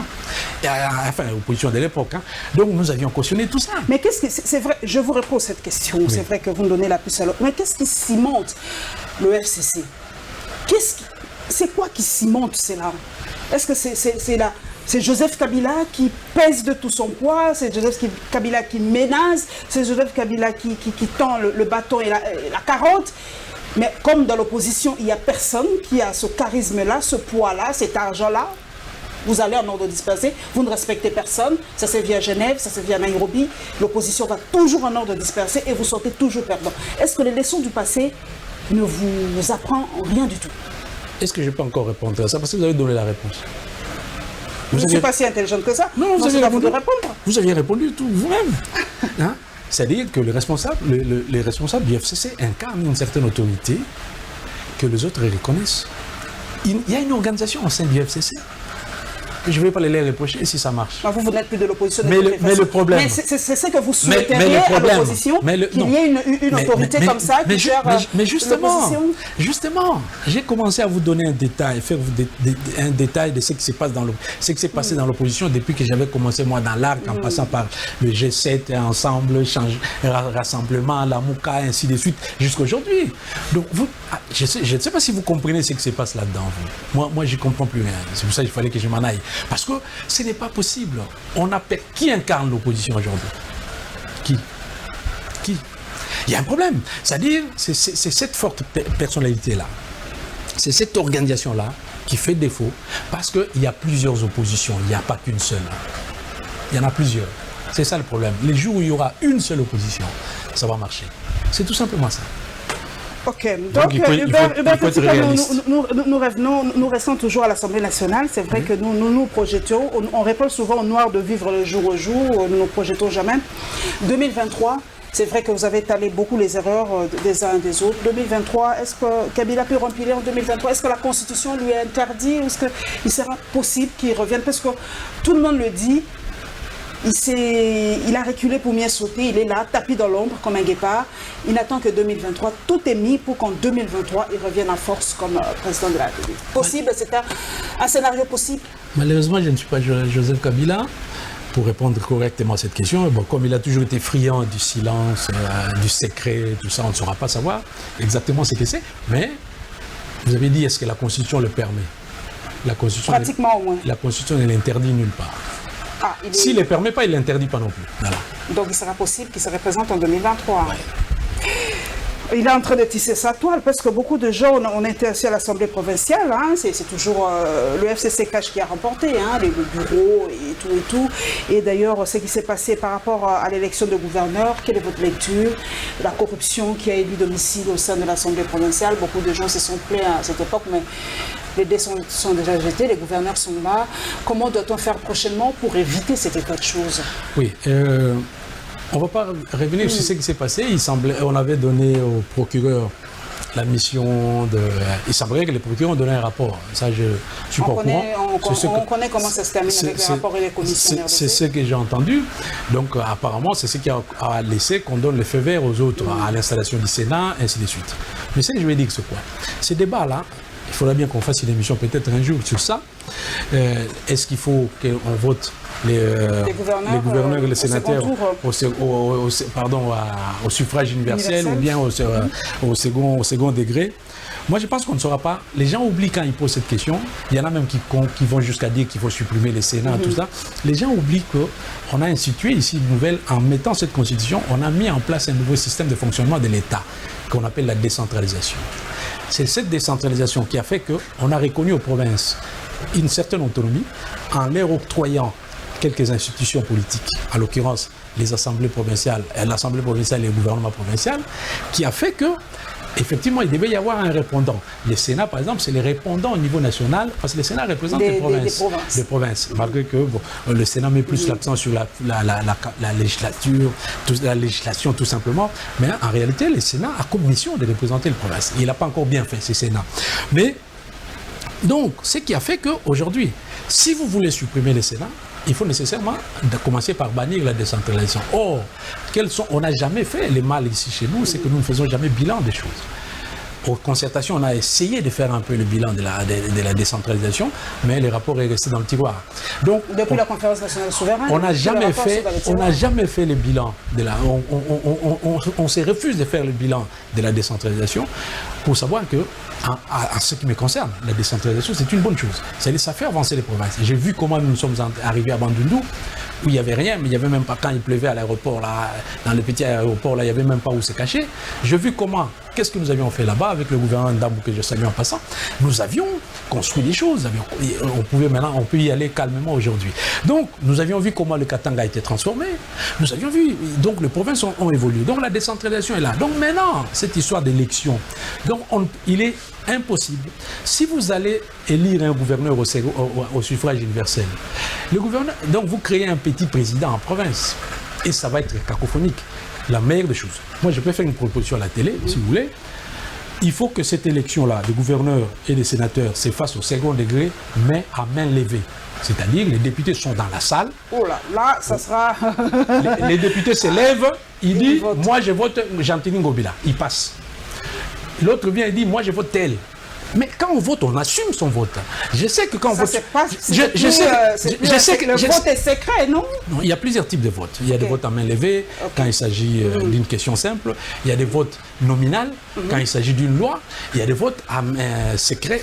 Enfin, l'opposition de l'époque. Donc, nous avions cautionné tout ça. Mais qu'est-ce que... C'est vrai, je vous réponds cette question. Oui. C'est vrai que vous me donnez la puce à l'autre. Mais qu'est-ce qui cimente le FCC? C'est quoi qui cimente cela? Est-ce que c'est Joseph Kabila qui pèse de tout son poids, c'est Joseph Kabila qui menace, c'est Joseph Kabila qui tend le bâton et la carotte. Mais comme dans l'opposition, il n'y a personne qui a ce charisme-là, ce poids-là, cet argent-là, vous allez en ordre dispersé, vous ne respectez personne, ça c'est via Genève, ça c'est via Nairobi, l'opposition va toujours en ordre dispersé et vous sortez toujours perdant. Est-ce que les leçons du passé ne vous apprennent rien du tout? Est-ce que je peux encore répondre à ça? Parce que vous avez donné la réponse. Je ne suis pas si intelligente que ça. Non, vous avez répondu. De répondre. Vous aviez répondu tout vous-même. C'est-à-dire que les responsables du FCC incarnent une certaine autorité que les autres reconnaissent. Il y a une organisation au sein du FCC. Je ne vais pas les reprocher si ça marche. Non, vous n'êtes plus de l'opposition. Mais le problème... Mais c'est ce que vous souhaiteriez à l'opposition, qu'il y ait une autorité comme ça qui gère l'opposition. Justement, j'ai commencé à vous donner un détail, faire un détail de ce qui se passe ce qui s'est passé dans l'opposition depuis que j'avais commencé moi dans l'ARC, en passant par le G7, Ensemble, Rassemblement, la Mouka, ainsi de suite, jusqu'à aujourd'hui. Donc, je ne sais pas si vous comprenez ce qui se passe là-dedans. Moi, je ne comprends plus rien. C'est pour ça qu'il fallait que je m'en aille. Parce que ce n'est pas possible. Qui incarne l'opposition aujourd'hui? Qui? Il y a un problème. C'est-à-dire, c'est cette forte personnalité-là, c'est cette organisation-là qui fait défaut parce qu'il y a plusieurs oppositions, il n'y a pas qu'une seule. Il y en a plusieurs. C'est ça le problème. Les jours où il y aura une seule opposition, ça va marcher. C'est tout simplement ça. Ok, donc Hubert, nous restons toujours à l'Assemblée nationale. C'est vrai que nous projetons, on répond souvent au noir de vivre le jour au jour, nous ne projetons jamais. 2023, c'est vrai que vous avez étalé beaucoup les erreurs des uns et des autres. 2023, est-ce que Kabila peut remplir en 2023? Est-ce que la Constitution lui est interdite? Est-ce qu'il sera possible qu'il revienne? Parce que tout le monde le dit. Il a reculé pour mieux sauter, il est là, tapis dans l'ombre comme un guépard. Il n'attend que 2023. Tout est mis pour qu'en 2023, il revienne en force comme président de la République. Possible, c'est un scénario possible? Malheureusement, je ne suis pas Joseph Kabila pour répondre correctement à cette question. Bon, comme il a toujours été friand du silence, du secret, tout ça, on ne saura pas savoir exactement ce que c'est. Mais vous avez dit, est-ce que la Constitution le permet? La Constitution, pratiquement au moins. La Constitution ne l'interdit nulle part. S'il ne le permet pas, il ne l'interdit pas non plus. Voilà. Donc il sera possible qu'il se représente en 2023. Ouais. Il est en train de tisser sa toile parce que beaucoup de gens, on était assis à l'Assemblée provinciale, c'est toujours le FCC Cash qui a remporté, les bureaux et tout. Et d'ailleurs, ce qui s'est passé par rapport à l'élection de gouverneur, quelle est votre lecture? La corruption qui a élu domicile au sein de l'Assemblée provinciale, beaucoup de gens se sont plaints à cette époque, mais les dés sont déjà jetés, les gouverneurs sont là. Comment doit-on faire prochainement pour éviter cet état de choses? Oui, on ne va pas revenir sur ce qui s'est passé. On avait donné au procureur la mission de... Il semblerait que les procureurs ont donné un rapport. Ça, je suis pas au courant. On connaît comment ça se termine avec les rapports et les commissionnaires. C'est ce que j'ai entendu. Donc, apparemment, c'est ce qui a laissé qu'on donne le feu vert aux autres, à l'installation du Sénat, ainsi de suite. Mais ce que je vais dire, c'est quoi? Ces débats-là, Il faudra bien qu'on fasse une émission peut-être un jour sur ça. Est-ce qu'il faut qu'on vote les gouverneurs et les sénateurs au suffrage universel ou bien au second degré? Moi, je pense qu'on ne saura pas. Les gens oublient quand ils posent cette question. Il y en a même qui vont jusqu'à dire qu'il faut supprimer les Sénats, tout ça. Les gens oublient qu'on a institué ici une nouvelle, en mettant cette constitution, on a mis en place un nouveau système de fonctionnement de l'État qu'on appelle la décentralisation. C'est cette décentralisation qui a fait qu'on a reconnu aux provinces une certaine autonomie en leur octroyant quelques institutions politiques, en l'occurrence les assemblées provinciales, l'Assemblée provinciale et le gouvernement provincial, qui a fait que effectivement, il devait y avoir un répondant. Le Sénat, par exemple, c'est les répondants au niveau national, parce que le Sénat représente les provinces. Malgré que le Sénat met plus l'accent sur la législation, tout simplement. Mais en réalité, le Sénat a comme mission de représenter les provinces. Il n'a pas encore bien fait, ce Sénat. Mais, donc, ce qui a fait qu'aujourd'hui, si vous voulez supprimer le Sénat, il faut nécessairement commencer par bannir la décentralisation. Or, on n'a jamais fait les mal ici chez nous, c'est que nous ne faisons jamais bilan des choses. Aux concertations, on a essayé de faire un peu le bilan de la décentralisation, mais le rapport est resté dans le tiroir. Donc, depuis la conférence nationale souveraine, on n'a jamais fait le bilan de la. On se refuse de faire le bilan de la décentralisation pour savoir que, en ce qui me concerne, la décentralisation, c'est une bonne chose. C'est-à-dire, ça fait avancer les provinces. J'ai vu comment nous sommes arrivés à Bandundu, où il n'y avait rien, mais il n'y avait même pas, quand il pleuvait à l'aéroport, là, dans le petit aéroport, là, il n'y avait même pas où se cacher. J'ai vu comment, qu'est-ce que nous avions fait là-bas avec le gouvernement d'Ambou que je salue en passant. Nous avions construit des choses, on peut y aller calmement aujourd'hui. Donc, nous avions vu comment le Katanga a été transformé. Nous avions vu, donc les provinces ont évolué. Donc, la décentralisation est là. Donc, maintenant, cette histoire d'élection, donc, il est impossible. Si vous allez élire un gouverneur au suffrage universel, le gouverneur, donc vous créez un petit président en province et ça va être cacophonique. La meilleure des choses. Moi, je peux faire une proposition à la télé, si vous voulez. Il faut que cette élection-là, de gouverneurs et de sénateurs, se fasse au second degré, mais à main levée. C'est-à-dire, les députés sont dans la salle. Oh là, ça sera... les députés se lèvent, il dit, moi je vote Jean-Tini Ngobila. Il passe. L'autre vient et dit, moi je vote tel. Mais quand on vote, on assume son vote. Je sais que quand on vote... Je sais que le vote est secret, non? Non, il y a plusieurs types de votes. Il y a des votes à main levée, quand il s'agit d'une question simple. Il y a des votes nominales, quand il s'agit d'une loi. Il y a des votes à secrets,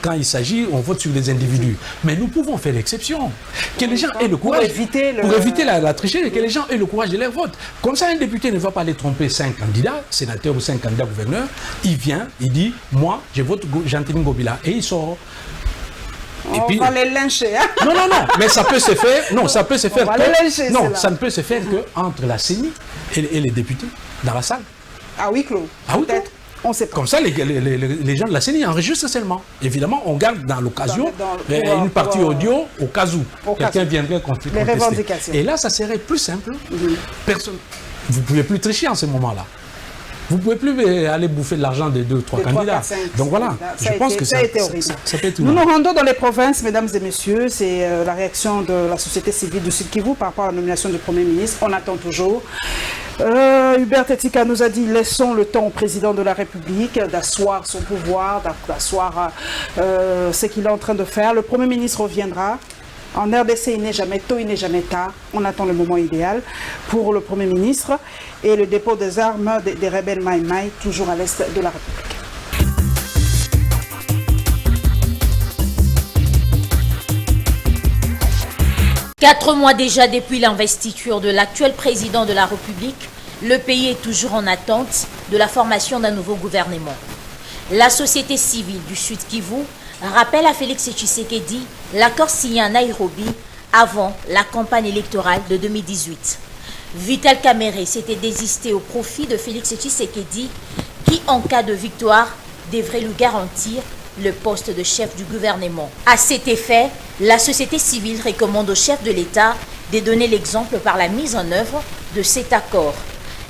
quand il s'agit, on vote sur des individus. Mais nous pouvons faire l'exception. Que les gens aient le courage... Pour éviter la tricherie, que les gens aient le courage de leur vote. Comme ça, un député ne va pas aller tromper 5 candidats, sénateurs ou 5 candidats gouverneurs. Il vient, il dit, moi, je vote Jean-Tini Ngobila et il sort. On va les lyncher. Hein? Non, mais ça peut se faire. Non, ça peut se faire. Ça ne peut se faire que entre la CENI et les députés dans la salle. Ah oui, Claude. Ah oui, peut-être. On sait pas. Comme ça, les gens de la CENI enregistrent seulement. Évidemment, on garde dans l'occasion une partie audio au cas où quelqu'un viendrait contester. Les revendications. Et là, ça serait plus simple. Personne. Vous ne pouvez plus tricher en ce moment-là. Vous ne pouvez plus aller bouffer de l'argent des 2-3 candidats. Donc voilà, je pense que ça peut être Nous nous rendons dans les provinces, mesdames et messieurs. C'est la réaction de la société civile du Sud Kivu par rapport à la nomination du Premier ministre. On attend toujours. Hubert Tetika nous a dit, laissons le temps au président de la République d'asseoir son pouvoir, d'asseoir ce qu'il est en train de faire. Le Premier ministre reviendra. En RDC, il n'est jamais tôt, il n'est jamais tard. On attend le moment idéal pour le Premier ministre et le dépôt des armes des rebelles Maï Maï, toujours à l'est de la République. Quatre mois déjà depuis l'investiture de l'actuel président de la République, le pays est toujours en attente de la formation d'un nouveau gouvernement. La société civile du Sud Kivu rappelle à Félix Tshisekedi l'accord signé à Nairobi avant la campagne électorale de 2018. Vital Kamerhe s'était désisté au profit de Félix Tshisekedi qui, en cas de victoire, devrait lui garantir le poste de chef du gouvernement. À cet effet, la société civile recommande au chef de l'État de donner l'exemple par la mise en œuvre de cet accord.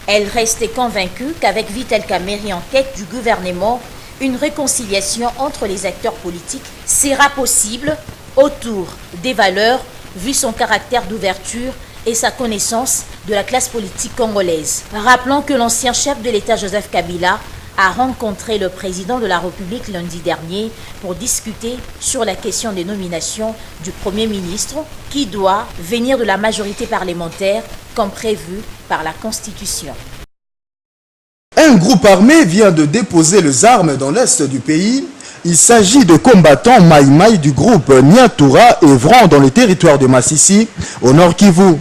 Elle reste convaincue qu'avec Vital Kamerhe en tête du gouvernement, une réconciliation entre les acteurs politiques sera possible autour des valeurs, vu son caractère d'ouverture et sa connaissance de la classe politique congolaise. Rappelons que l'ancien chef de l'État Joseph Kabila a rencontré le président de la République lundi dernier pour discuter sur la question des nominations du Premier ministre qui doit venir de la majorité parlementaire comme prévu par la Constitution. Un groupe armé vient de déposer les armes dans l'est du pays. Il s'agit de combattants Maïmaï du groupe Nyatura œuvrant dans le territoire de Massissi, au nord Kivu.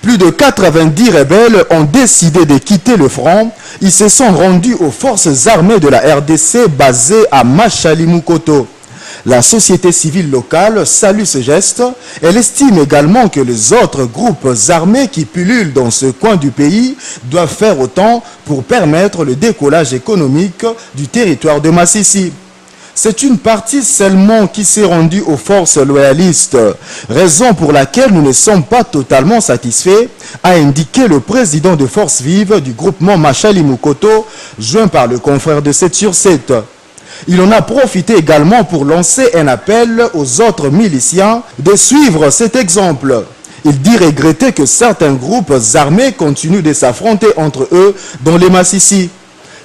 Plus de 90 rebelles ont décidé de quitter le front. Ils se sont rendus aux forces armées de la RDC basées à Machalimukoto. La société civile locale salue ce geste. Elle estime également que les autres groupes armés qui pullulent dans ce coin du pays doivent faire autant pour permettre le décollage économique du territoire de Massissi. C'est une partie seulement qui s'est rendue aux forces loyalistes, raison pour laquelle nous ne sommes pas totalement satisfaits, a indiqué le président de Force Vive du groupement Machalimukoto, joint par le confrère de 7/7. Il en a profité également pour lancer un appel aux autres miliciens de suivre cet exemple. Il dit regretter que certains groupes armés continuent de s'affronter entre eux dans les Massissi.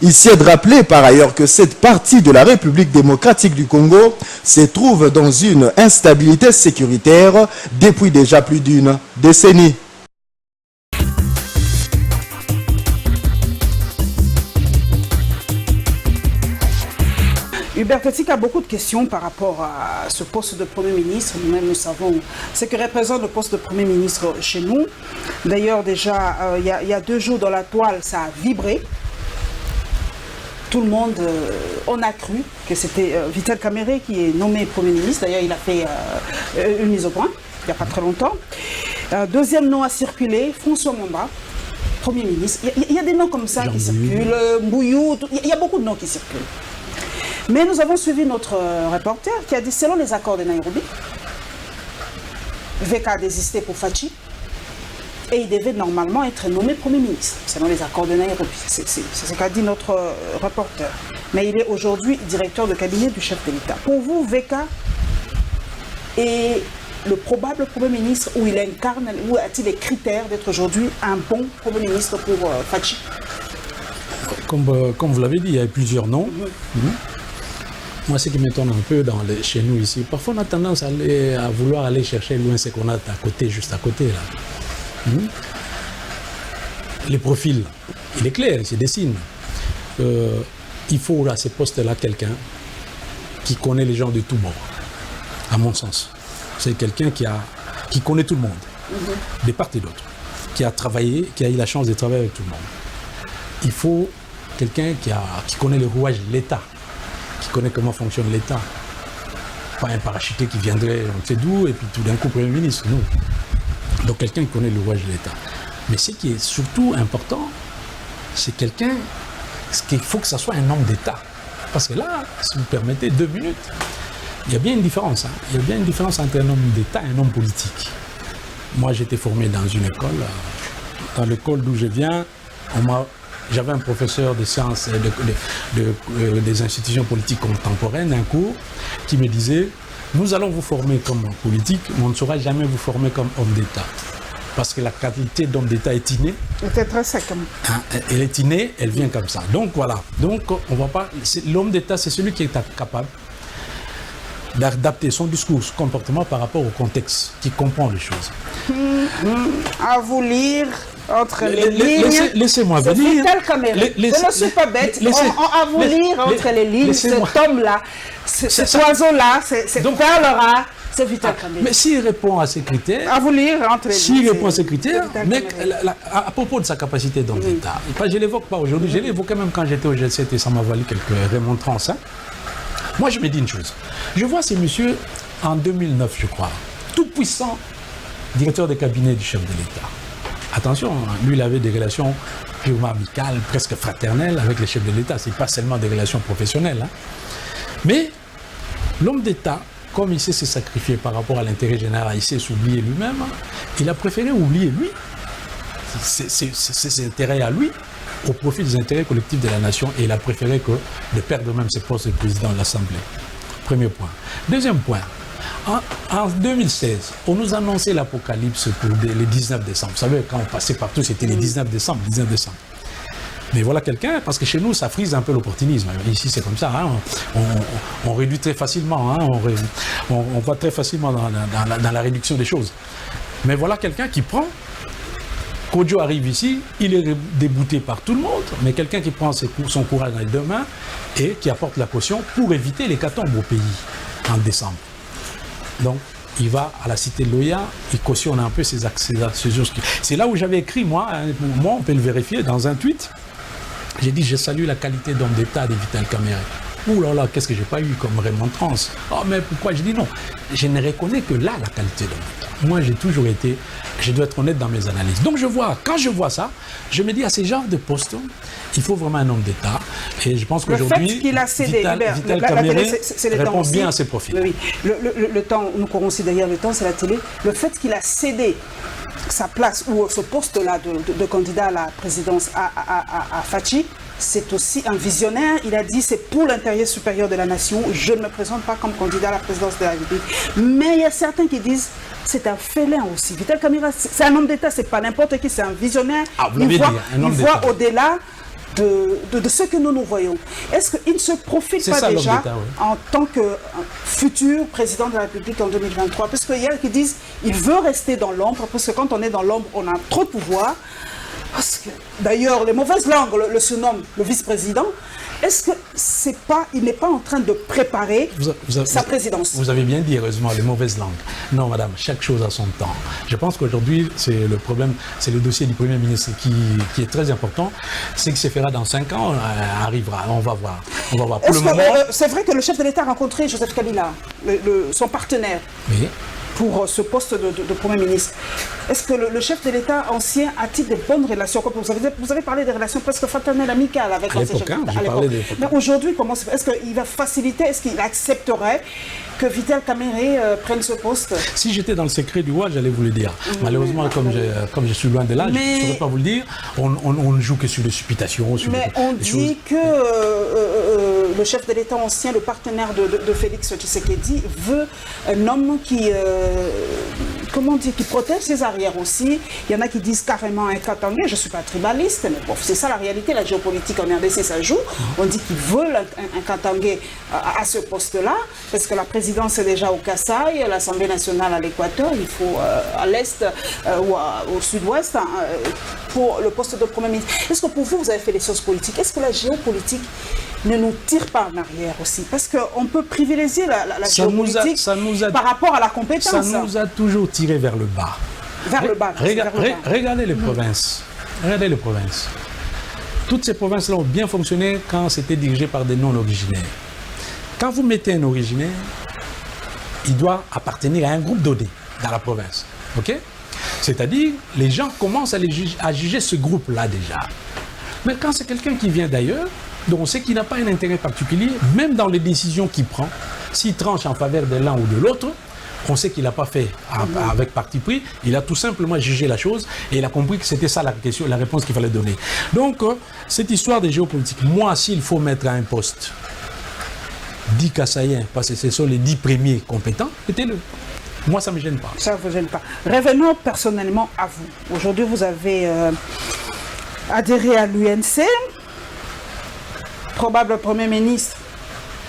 Il s'est de rappeler par ailleurs que cette partie de la République démocratique du Congo se trouve dans une instabilité sécuritaire depuis déjà plus d'une décennie. Hubert Tetik a beaucoup de questions par rapport à ce poste de Premier ministre. Nous-mêmes, nous savons ce que représente le poste de Premier ministre chez nous. D'ailleurs, déjà, il y a 2 jours dans la toile, ça a vibré. Tout le monde, on a cru que c'était Vital Kamerhe qui est nommé Premier ministre. D'ailleurs, il a fait une mise au point, il n'y a pas très longtemps. Deuxième nom à circuler, François Mwamba, Premier ministre. Il y a des noms comme ça qui circulent, Mbouyou, il y a beaucoup de noms qui circulent. Mais nous avons suivi notre reporter qui a dit, selon les accords de Nairobi, VK a désisté pour Fachi. Et il devait normalement être nommé Premier ministre, selon les accords de Nairobi. C'est ce qu'a dit notre reporter. Mais il est aujourd'hui directeur de cabinet du chef de l'État. Pour vous, VK est le probable Premier ministre où il incarne, où a-t-il les critères d'être aujourd'hui un bon Premier ministre pour Fachi? Comme vous l'avez dit, il y a plusieurs noms. Moi, ce qui m'étonne un peu chez nous ici, parfois on a tendance à vouloir aller chercher loin ce qu'on a à côté, juste à côté là. Les profils, il est clair, il se dessine. Il faut à ces postes-là quelqu'un qui connaît les gens de tous bords, à mon sens. C'est quelqu'un qui connaît tout le monde, de part et d'autre, qui a travaillé, qui a eu la chance de travailler avec tout le monde. Il faut quelqu'un qui connaît les rouages de l'État, qui connaît comment fonctionne l'État. Pas un parachuté qui viendrait, on ne sait d'où, et puis tout d'un coup, Premier ministre, non. Donc quelqu'un qui connaît le rouage de l'État. Mais ce qui est surtout important, c'est quelqu'un, il faut que ça soit un homme d'État. Parce que là, si vous permettez 2 minutes, il y a bien une différence. Il y a bien une différence entre un homme d'État et un homme politique. Moi, j'étais formé dans une école. Dans l'école d'où je viens, j'avais un professeur de sciences des institutions politiques contemporaines, un cours, qui me disait: nous allons vous former comme politique, mais on ne saura jamais vous former comme homme d'État. Parce que la qualité d'homme d'État est innée. C'est très sec. Elle est innée, elle vient comme ça. Donc voilà. Donc on va pas. L'homme d'État, c'est celui qui est capable d'adapter son discours, son comportement par rapport au contexte, qui comprend les choses. À vous lire entre les lignes. Laissez-moi venir. Je ne suis pas bête. À vous lire entre les lignes, cet homme-là, cet oiseau-là, cette perle-là, c'est Vital Kamerhe. Mais s'il répond à ces critères, à vous lire entre les lignes. S'il répond à ces critères, mec, à propos de sa capacité d'homme d'État, je ne l'évoque pas aujourd'hui, je l'ai évoqué même quand j'étais au G7 et ça m'a valu quelques remontrances. Moi, je me dis une chose. Je vois ces messieurs en 2009, je crois, tout puissant directeur de cabinet du chef de l'État. Attention, lui, il avait des relations purement amicales, presque fraternelles avec les chefs de l'État. Ce n'est pas seulement des relations professionnelles. Mais l'homme d'État, comme il sait se sacrifier par rapport à l'intérêt général, il sait s'oublier lui-même, il a préféré oublier lui, ses intérêts à lui, au profit des intérêts collectifs de la nation, et il a préféré de perdre même ses postes de président de l'Assemblée. Premier point. Deuxième point. En 2016, on nous annonçait l'apocalypse pour le 19 décembre. Vous savez, quand on passait partout, c'était le 19 décembre. Mais voilà quelqu'un, parce que chez nous, ça frise un peu l'opportunisme. Ici, c'est comme ça, hein. On réduit très facilement, hein. On va très facilement dans la réduction des choses. Mais voilà quelqu'un qui prend. Kodjo arrive ici, il est débouté par tout le monde, mais quelqu'un qui prend son courage dans les deux mains et qui apporte la caution pour éviter l'hécatombe au pays en décembre. Donc, il va à la cité de Loya, il cautionne un peu ces choses. C'est là où j'avais écrit, moi, on peut le vérifier, dans un tweet, j'ai dit, je salue la qualité d'homme d'État de Vital Kamerhe. Ouh là là, qu'est-ce que j'ai pas eu comme remontrance. Oh, mais pourquoi? Je dis non. Je ne reconnais que là la qualité d'homme d'État. Moi, j'ai toujours été, je dois être honnête dans mes analyses. Donc, quand je vois ça, je me dis à ces genres de postes, il faut vraiment un homme d'État. Et je pense qu'aujourd'hui, Vital Kamerhe répond bien à ses profils. Oui, le temps, nous courons aussi derrière le temps, c'est la télé. Le fait qu'il a cédé sa place ou ce poste-là de candidat à la présidence à Fachi, c'est aussi un visionnaire. Il a dit c'est pour l'intérêt supérieur de la nation. Je ne me présente pas comme candidat à la présidence de la République. Mais il y a certains qui disent c'est un félin aussi. Vital Kamerhe, c'est un homme d'État, c'est pas n'importe qui, c'est un visionnaire. Il voit au-delà de ce que nous voyons. Est-ce qu'il ne se profile pas déjà en tant que futur président de la République en 2023? Parce qu'il y a qui disent qu'il veut rester dans l'ombre, parce que quand on est dans l'ombre, on a trop de pouvoir. D'ailleurs, les mauvaises langues le surnomment le vice-président. Est-ce que il n'est pas en train de préparer sa présidence? Vous avez bien dit, heureusement, les mauvaises langues. Non, madame, chaque chose a son temps. Je pense qu'aujourd'hui, c'est le problème, c'est le dossier du Premier ministre qui est très important. Ce qui se fera dans 5 ans arrivera. On va voir. Pour le moment, c'est vrai que le chef de l'État a rencontré Joseph Kabila, son partenaire. Oui. Pour ce poste de Premier ministre. Est-ce que le chef de l'État ancien a-t-il de bonnes relations? Vous avez parlé des relations presque fraternelles, amicales avec l'ancien chef de l'État. Mais aujourd'hui, est-ce qu'il va faciliter, est-ce qu'il accepterait que Vital Kamerhe prenne ce poste? Si j'étais dans le secret du roi, j'allais vous le dire. Malheureusement, comme je suis loin de là, je ne saurais pas vous le dire. On ne joue que sur les supputations. On dit que le chef de l'État ancien, le partenaire de Félix Tshisekedi, veut un homme qui protège ses arrières aussi. Il y en a qui disent carrément un Katangé. Je ne suis pas tribaliste, mais bon, c'est ça la réalité. La géopolitique en RDC, ça joue. On dit qu'ils veulent un Katangé à ce poste-là, parce que la présidence est déjà au Kasaï, l'Assemblée nationale à l'Équateur, il faut à l'Est ou au Sud-Ouest pour le poste de Premier ministre. Est-ce que pour vous, vous avez fait des sciences politiques? Est-ce que la géopolitique ne nous tire pas en arrière aussi? Parce qu'on peut privilégier la géopolitique par rapport à la compétence. Ça nous a toujours tiré vers le bas. Vers le bas. Regardez les provinces. Regardez les provinces. Toutes ces provinces-là ont bien fonctionné quand c'était dirigé par des non-originaires. Quand vous mettez un originaire, il doit appartenir à un groupe d'OD dans la province. Ok? C'est-à-dire, les gens commencent à juger ce groupe-là déjà. Mais quand c'est quelqu'un qui vient d'ailleurs, donc on sait qu'il n'a pas un intérêt particulier, même dans les décisions qu'il prend, s'il tranche en faveur de l'un ou de l'autre, on sait qu'il n'a pas fait avec parti pris, il a tout simplement jugé la chose et il a compris que c'était ça la réponse qu'il fallait donner. Donc, cette histoire de géopolitique, moi, s'il faut mettre à un poste 10 Kassaïens, parce que ce sont les 10 premiers compétents, mettez-le. Moi, ça ne me gêne pas. Ça ne vous gêne pas. Revenons personnellement à vous. Aujourd'hui, vous avez adhéré à l'UNC, probable Premier ministre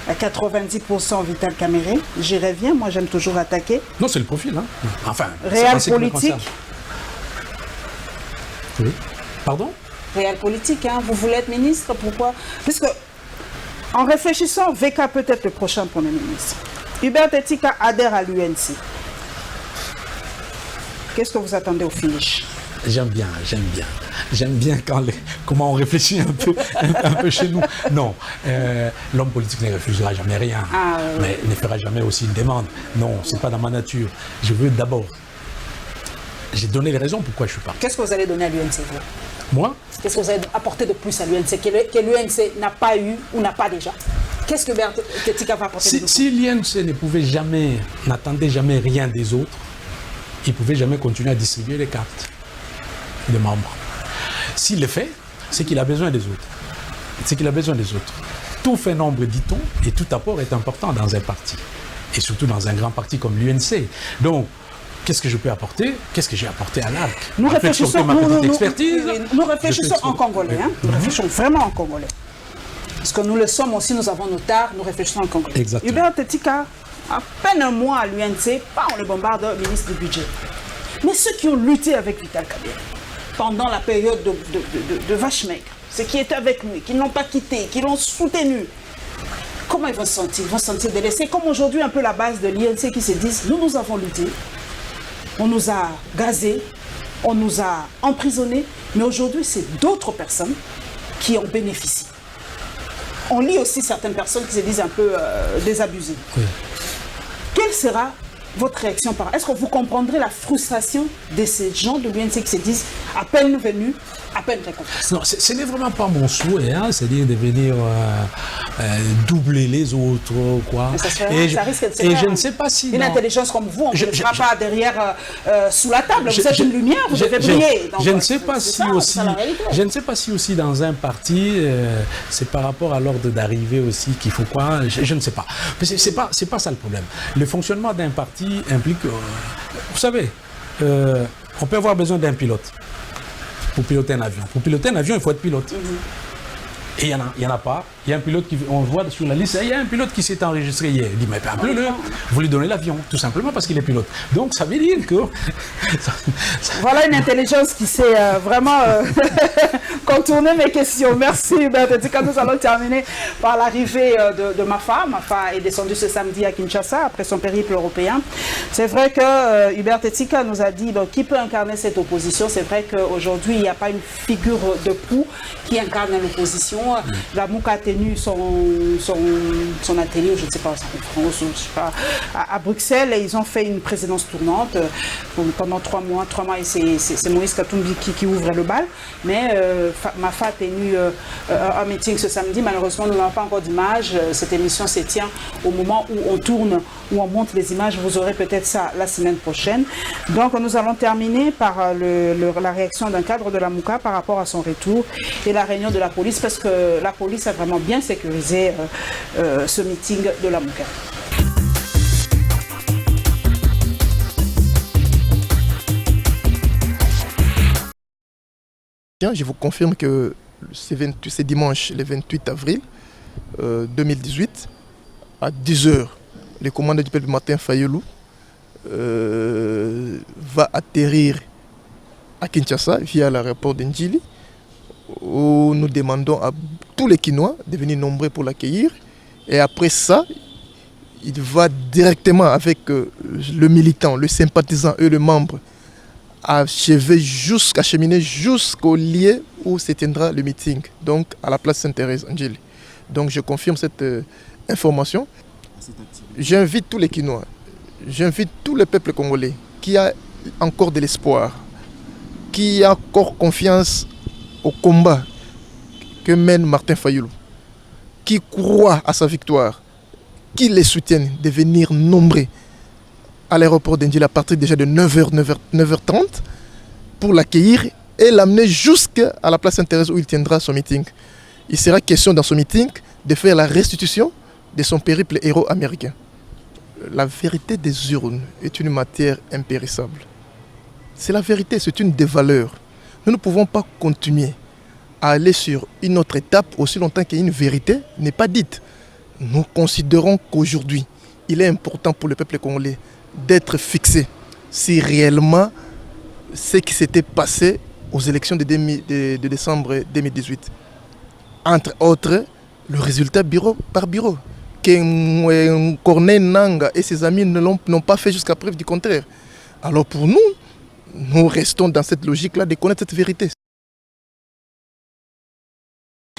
à 90% Vital Kamerhe. J'y reviens, moi j'aime toujours attaquer. Non, c'est le profil. Hein. Enfin, réel politique. Oui. Pardon? Réel politique, hein. Vous voulez être ministre, pourquoi? Parce que, en réfléchissant, VK peut être le prochain Premier ministre. Hubert Etika adhère à l'UNC. Qu'est-ce que vous attendez au finish? J'aime bien. J'aime bien comment on réfléchit un peu chez nous. Non, l'homme politique ne refusera jamais rien, mais il ne fera jamais aussi une demande. Non, ce n'est pas dans ma nature. Je veux d'abord... J'ai donné les raisons pourquoi je suis parti. Qu'est-ce que vous allez donner à l'UNC? Moi? Qu'est-ce que vous allez apporter de plus à l'UNC que l'UNC n'a pas eu ou n'a pas déjà? Qu'est-ce que Bertika va apporter de plus? Si l'UNC ne pouvait jamais, n'attendait jamais rien des autres, il ne pouvait jamais continuer à distribuer les cartes de membres. S'il le fait, c'est qu'il a besoin des autres. Tout fait nombre, dit-on, et tout apport est important dans un parti. Et surtout dans un grand parti comme l'UNC. Donc, qu'est-ce que je peux apporter? Qu'est-ce que j'ai apporté à l'ARC? Nous réfléchissons, nous réfléchissons en congolais. Hein? Nous réfléchissons vraiment en congolais. Parce que nous le sommes aussi, nous avons nos tares, nous réfléchissons en congolais. Exactement. Hubert Tetika, à peine un mois à l'UNC, on le bombarde, ministre du budget. Mais ceux qui ont lutté avec Vital Kamerhe pendant la période de vache maigre, ceux qui étaient avec lui, qui ne l'ont pas quitté, qui l'ont soutenu, comment ils vont se sentir? Ils vont se sentir délaissés. Comme aujourd'hui, un peu la base de l'INC qui se disent, nous avons lutté, on nous a gazés, on nous a emprisonnés, mais aujourd'hui, c'est d'autres personnes qui en bénéficient. On lit aussi certaines personnes qui se disent un peu désabusées. Oui. Quelle sera votre réaction par... Est-ce que vous comprendrez la frustration de ces gens de l'UNC qui se disent à peine venus, à peine récompensés? Non, ce n'est vraiment pas mon souhait, hein, c'est-à-dire de venir doubler les autres, quoi. Et je ne sais pas si... Une intelligence comme vous, on ne ne sera pas derrière, sous la table. Vous êtes une lumière, vous devez briller. Je ne sais pas si aussi... Je ne sais pas si aussi dans un parti, c'est par rapport à l'ordre d'arrivée aussi qu'il faut quoi. Je ne sais pas. C'est pas ça le problème. Le fonctionnement d'un parti implique... vous savez, on peut avoir besoin d'un pilote pour piloter un avion. Pour piloter un avion, il faut être pilote. Et il n'y en a pas. Il y a un pilote qui, on voit sur la liste, il y a un pilote qui s'est enregistré hier. Il dit, mais appelez-le, vous lui donnez l'avion, tout simplement parce qu'il est pilote. Donc ça veut dire que... Voilà une intelligence qui sait vraiment contourner mes questions. Merci Hubert Tetika. Nous allons terminer par l'arrivée de Mafa. Mafa est descendu ce samedi à Kinshasa après son périple européen. C'est vrai que Hubert Tetika nous a dit qui peut incarner cette opposition. C'est vrai qu'aujourd'hui, il n'y a pas une figure de proue qui incarne l'opposition. La Mouka a tenu son atelier, je ne sais pas, en France, je sais pas, à Bruxelles, et ils ont fait une présidence tournante pendant 3 mois. 3 mois, et c'est Moïse Katumbi qui ouvre le bal. Mais Mafa a tenu un meeting ce samedi. Malheureusement, nous n'avons pas encore d'image. Cette émission se tient au moment où on tourne, où on monte les images. Vous aurez peut-être ça la semaine prochaine. Donc, nous allons terminer par la réaction d'un cadre de la Mouka par rapport à son retour et la réunion de la police, parce que la police a vraiment bien sécurisé ce meeting de la Mouka. Je vous confirme que c'est dimanche, le 28 avril 2018, à 10h, le commandant du peuple Martin Fayulu va atterrir à Kinshasa via l'aéroport d'Ndjili, où nous demandons à tous les Kinois de venir nombreux pour l'accueillir. Et après ça, il va directement avec le militant, le sympathisant et le membre acheminer jusqu'au lieu où se tiendra le meeting, donc à la place Sainte-Thérèse, Ndjili. Donc je confirme cette information. J'invite tous les Kinois, j'invite tout le peuple congolais qui a encore de l'espoir, qui a encore confiance au combat que mène Martin Fayulu, qui croit à sa victoire, qui les soutiennent, de venir nombreux à l'aéroport d'Ndjili à partir déjà de 9h30 pour l'accueillir et l'amener jusqu'à la place Sainte-Thérèse où il tiendra son meeting. Il sera question dans ce meeting de faire la restitution de son périple héros américain. La vérité des urnes est une matière impérissable. C'est la vérité, c'est une des valeurs. Nous ne pouvons pas continuer à aller sur une autre étape aussi longtemps qu'une vérité n'est pas dite. Nous considérons qu'aujourd'hui, il est important pour le peuple congolais d'être fixé si réellement ce qui s'était passé aux élections de décembre 2018. Entre autres, le résultat bureau par bureau, que Corneille Nangaa et ses amis n'ont pas fait jusqu'à preuve du contraire. Alors pour nous, nous restons dans cette logique-là de connaître cette vérité.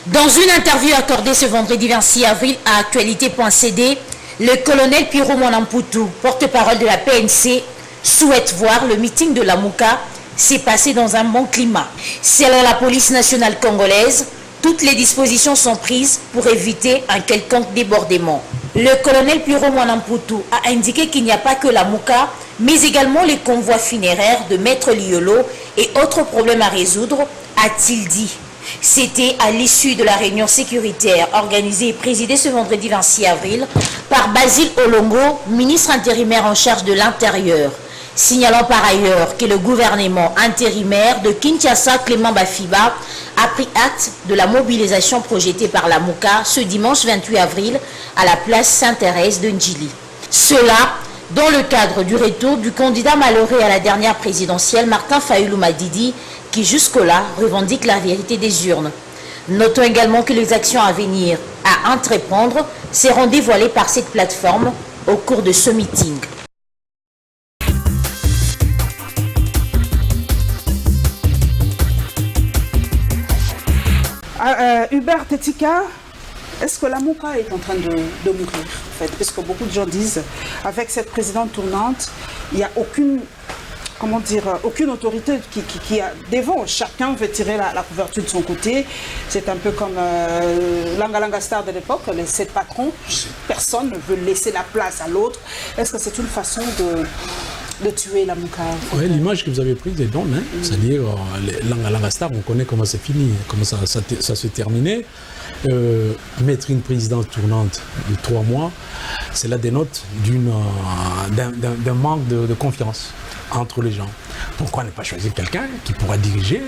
Dans une interview accordée ce vendredi 26 avril à Actualité.cd, le colonel Pierrot Mwanamputu, porte-parole de la PNC, souhaite voir le meeting de la Mouka s'est passé dans un bon climat. Selon la police nationale congolaise, toutes les dispositions sont prises pour éviter un quelconque débordement. Le colonel Pierrot Mwanamputu a indiqué qu'il n'y a pas que la Mouka, mais également les convois funéraires de Maître Liolo et autres problèmes à résoudre, a-t-il dit. C'était à l'issue de la réunion sécuritaire organisée et présidée ce vendredi 26 avril par Basile Olongo, ministre intérimaire en charge de l'Intérieur. Signalons par ailleurs que le gouvernement intérimaire de Kinshasa, Clément Bafiba, a pris acte de la mobilisation projetée par la Mouka ce dimanche 28 avril à la place Sainte-Thérèse de Ndjili. Cela dans le cadre du retour du candidat malheureux à la dernière présidentielle, Martin Fayulu Madidi, qui jusque-là revendique la vérité des urnes. Notons également que les actions à venir à entreprendre seront dévoilées par cette plateforme au cours de ce meeting. Hubert Tetika, est-ce que la Mouka est en train de mourir en fait? Parce que beaucoup de gens disent, avec cette présidente tournante, il n'y a aucune, comment dire, aucune autorité qui a devant. Chacun veut tirer la couverture de son côté. C'est un peu comme Langa Langa Star de l'époque, les 7 patrons. Personne ne veut laisser la place à l'autre. Est-ce que c'est une façon de tuer la Mouka? Oui, l'image que vous avez prise est donne, hein? C'est-à-dire Langa Langa Star, on connaît comment c'est fini, comment ça s'est terminé. Mettre une présidente tournante de 3 mois, c'est la dénote d'un manque de confiance entre les gens. Pourquoi ne pas choisir quelqu'un qui pourra diriger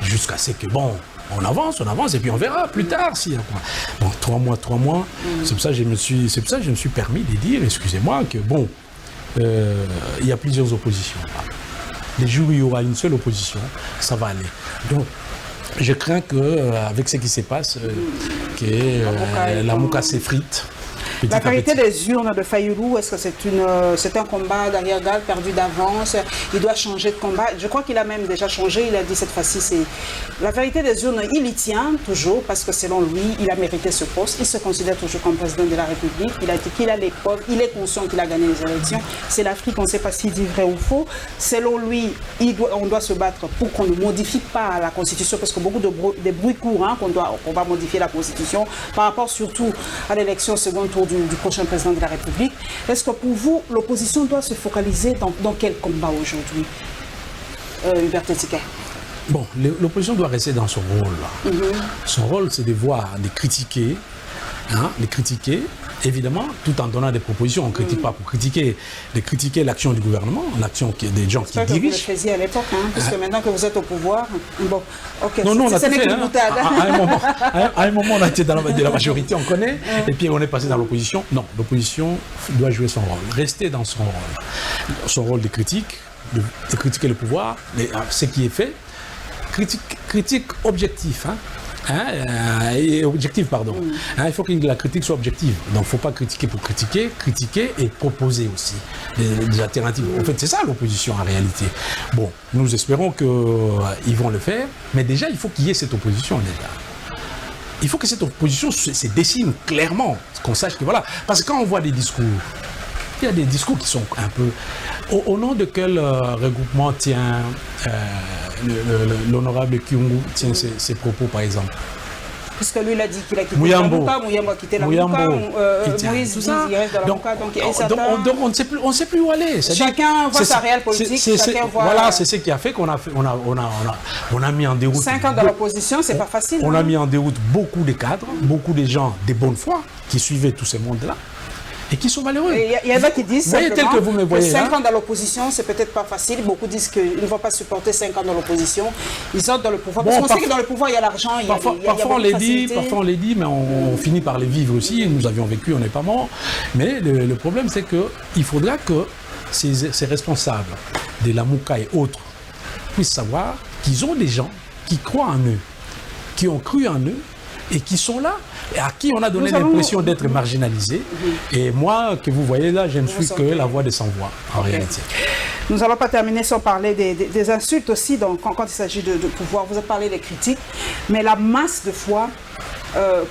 jusqu'à ce que, bon, on avance, et puis on verra plus tard s'il y a quoi. Bon, 3 mois, c'est pour ça que je me suis permis de dire, excusez-moi, que bon, il y a plusieurs oppositions. Les jours où il y aura une seule opposition, ça va aller. Donc, je crains qu'avec ce qui se passe, que la Mouka s'effrite. La vérité des urnes de Fayulu, est-ce que c'est un combat d'arrière-garde perdu d'avance? Il doit changer de combat. Je crois qu'il a même déjà changé. Il a dit cette fois-ci, c'est la vérité des urnes. Il y tient toujours parce que selon lui, il a mérité ce poste. Il se considère toujours comme président de la République. Il a dit qu'il a les preuves. Il est conscient qu'il a gagné les élections. C'est l'Afrique, on ne sait pas s'il dit vrai ou faux. Selon lui, on doit se battre pour qu'on ne modifie pas la Constitution parce que beaucoup de bruits courent qu'on va modifier la Constitution par rapport surtout à l'élection au second tour du prochain président de la République. Est-ce que pour vous, l'opposition doit se focaliser dans quel combat aujourd'hui, Hubert Tetika? Bon, l'opposition doit rester dans son rôle. Son rôle, c'est de voir, de critiquer, évidemment, tout en donnant des propositions. On ne critique pas pour critiquer, de critiquer l'action du gouvernement, l'action des gens qui dirigent. Vous le faisiez à l'époque, parce que maintenant que vous êtes au pouvoir, bon, ok, non, on a ce n'est qu'une boutade. À un moment, on a été dans la majorité, on connaît, et puis on est passé dans l'opposition. Non, l'opposition doit jouer son rôle, rester dans son rôle de critique, de critiquer le pouvoir, ce qui est fait, critique objectif, il faut que la critique soit objective. Donc il ne faut pas critiquer pour critiquer et proposer aussi des alternatives. En fait, c'est ça l'opposition en réalité. Bon, nous espérons qu'ils vont le faire, mais déjà, il faut qu'il y ait cette opposition déjà. Il faut que cette opposition se dessine clairement, qu'on sache que voilà. Parce que quand on voit des discours, il y a des discours qui sont un peu... Au nom de quel regroupement tient l'honorable Kyungu tient ses propos, par exemple? Puisque lui, il a dit qu'il a quitté Mouyambo. la Mouka, a quitté la Mouka, Moïse dit qu'il reste dans la Mouka, donc on ne sait plus où aller. Chacun voit sa réelle politique, chacun voit... Voilà, c'est ce qui a fait qu'on a mis en déroute... 5 ans dans l'opposition, c'est pas facile. On a mis en déroute beaucoup de cadres, beaucoup de gens de bonne foi qui suivaient tous ces mondes-là. Et qui sont malheureux. Il y en a qui disent simplement que vous me voyez, 5 ans dans l'opposition, c'est peut-être pas facile. Beaucoup disent qu'ils ne vont pas supporter 5 ans dans l'opposition. Ils sortent dans le pouvoir. Parce qu'on sait que dans le pouvoir, il y a l'argent, il y a parfois on les dit, mais on finit par les vivre aussi. Nous avions vécu, on n'est pas morts. Mais le problème, c'est qu'il faudra que ces responsables de la Mouka et autres puissent savoir qu'ils ont des gens qui croient en eux, qui ont cru en eux, et qui sont là, et à qui on a donné l'impression d'être marginalisés. Et moi, que vous voyez là, je ne suis que la voix des sans-voix, en réalité. Nous n'allons pas terminer sans parler des insultes aussi, quand il s'agit de pouvoir. Vous avez parlé des critiques, mais la masse de fois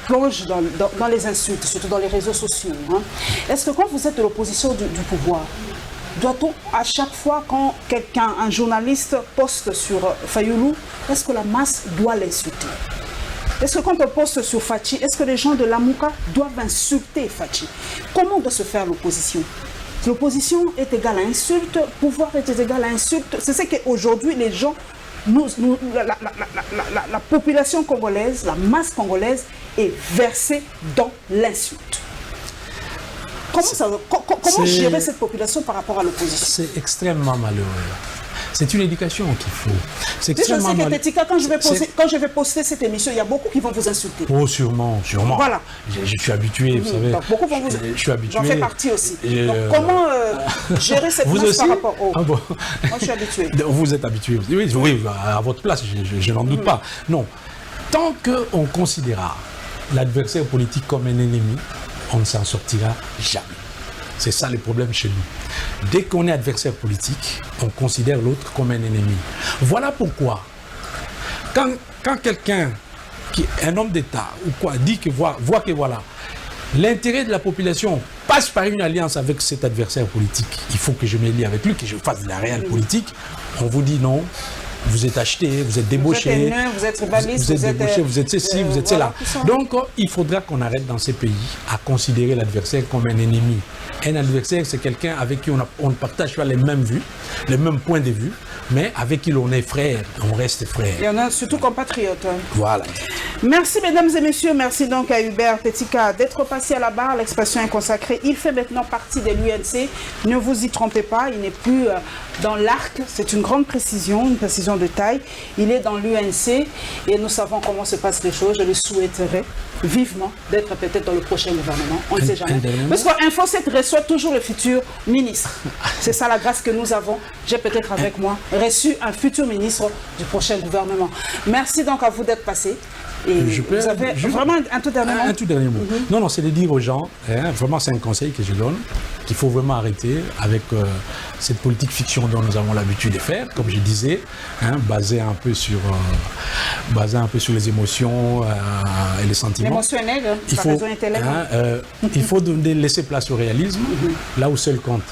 plonge dans les insultes, surtout dans les réseaux sociaux. Est-ce que quand vous êtes de l'opposition du pouvoir, doit-on, à chaque fois quand un journaliste poste sur Fayulu, est-ce que la masse doit l'insulter? Est-ce que quand on poste sur Fachi, est-ce que les gens de la Mouka doivent insulter Fachi? Comment doit se faire l'opposition? L'opposition est égale à insulte, pouvoir est égal à insulte. C'est ce qu'aujourd'hui les gens, la population congolaise, la masse congolaise est versée dans l'insulte. Comment gérer cette population par rapport à l'opposition? C'est extrêmement malheureux. C'est une éducation qu'il faut. C'est extrêmement malheureux. Je sais que quand je vais poster cette émission, il y a beaucoup qui vont vous insulter. Oh, sûrement. Voilà. Je suis habitué, vous savez. Donc, beaucoup vont vous je suis habitué. J'en fais partie aussi. Donc, comment gérer cette place par rapport au... Bon. Moi, je suis habitué. Vous êtes habitué. Oui, à votre place, je n'en doute pas. Non. Tant qu'on considérera l'adversaire politique comme un ennemi, on ne s'en sortira jamais. C'est ça le problème chez nous. Dès qu'on est adversaire politique, on considère l'autre comme un ennemi. Voilà pourquoi, quand quelqu'un, un homme d'État ou quoi, dit que voit que voilà, l'intérêt de la population passe par une alliance avec cet adversaire politique, il faut que je me lie avec lui, que je fasse de la réelle politique, on vous dit non. Vous êtes acheté, vous êtes débauché, vous êtes ribaliste, vous êtes ceci, vous êtes cela. Donc, il faudra qu'on arrête dans ces pays à considérer l'adversaire comme un ennemi. Un adversaire, c'est quelqu'un avec qui on ne partage pas les mêmes vues, les mêmes points de vue, mais avec qui l'on est frère, on reste frère. Il y en a surtout compatriotes. Voilà. Merci mesdames et messieurs, merci donc à Hubert Tetika d'être passé à la barre. L'expression est consacrée. Il fait maintenant partie de l'UNC. Ne vous y trompez pas, il n'est plus dans l'arc. C'est une grande précision, une précision de taille. Il est dans l'UNC et nous savons comment se passent les choses. Je le souhaiterais vivement d'être peut-être dans le prochain gouvernement. On ne sait jamais. Parce qu'Info 7 reçoit toujours le futur ministre. C'est ça la grâce que nous avons. J'ai peut-être avec moi reçu un futur ministre du prochain gouvernement. Merci donc à vous d'être passé. Et vous avez vraiment un tout dernier mot. Un tout dernier mot. Non, c'est de dire aux gens, vraiment c'est un conseil que je donne, qu'il faut vraiment arrêter avec cette politique fiction dont nous avons l'habitude de faire, comme je disais, basée un peu sur les émotions et les sentiments. L'émotion est nègre, la raison est élève. Il faut laisser place au réalisme, là où seul compte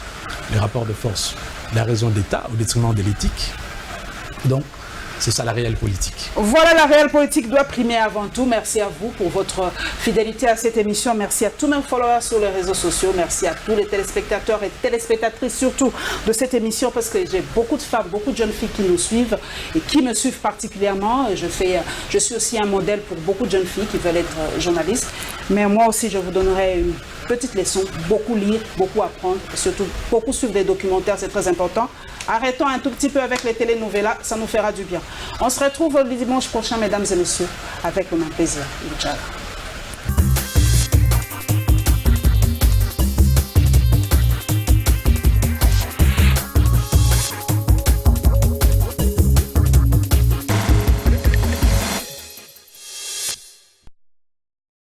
les rapports de force, la raison d'État au détriment de l'éthique. Donc, c'est ça la réelle politique. Voilà, la réelle politique doit primer avant tout. Merci à vous pour votre fidélité à cette émission. Merci à tous mes followers sur les réseaux sociaux. Merci à tous les téléspectateurs et téléspectatrices surtout de cette émission parce que j'ai beaucoup de femmes, beaucoup de jeunes filles qui nous suivent et qui me suivent particulièrement. Et je suis aussi un modèle pour beaucoup de jeunes filles qui veulent être journalistes. Mais moi aussi, je vous donnerai une petite leçon. Beaucoup lire, beaucoup apprendre et surtout beaucoup suivre des documentaires, c'est très important. Arrêtons un tout petit peu avec les télénovelas, ça nous fera du bien. On se retrouve le dimanche prochain, mesdames et messieurs, avec le même plaisir. Inch'Allah.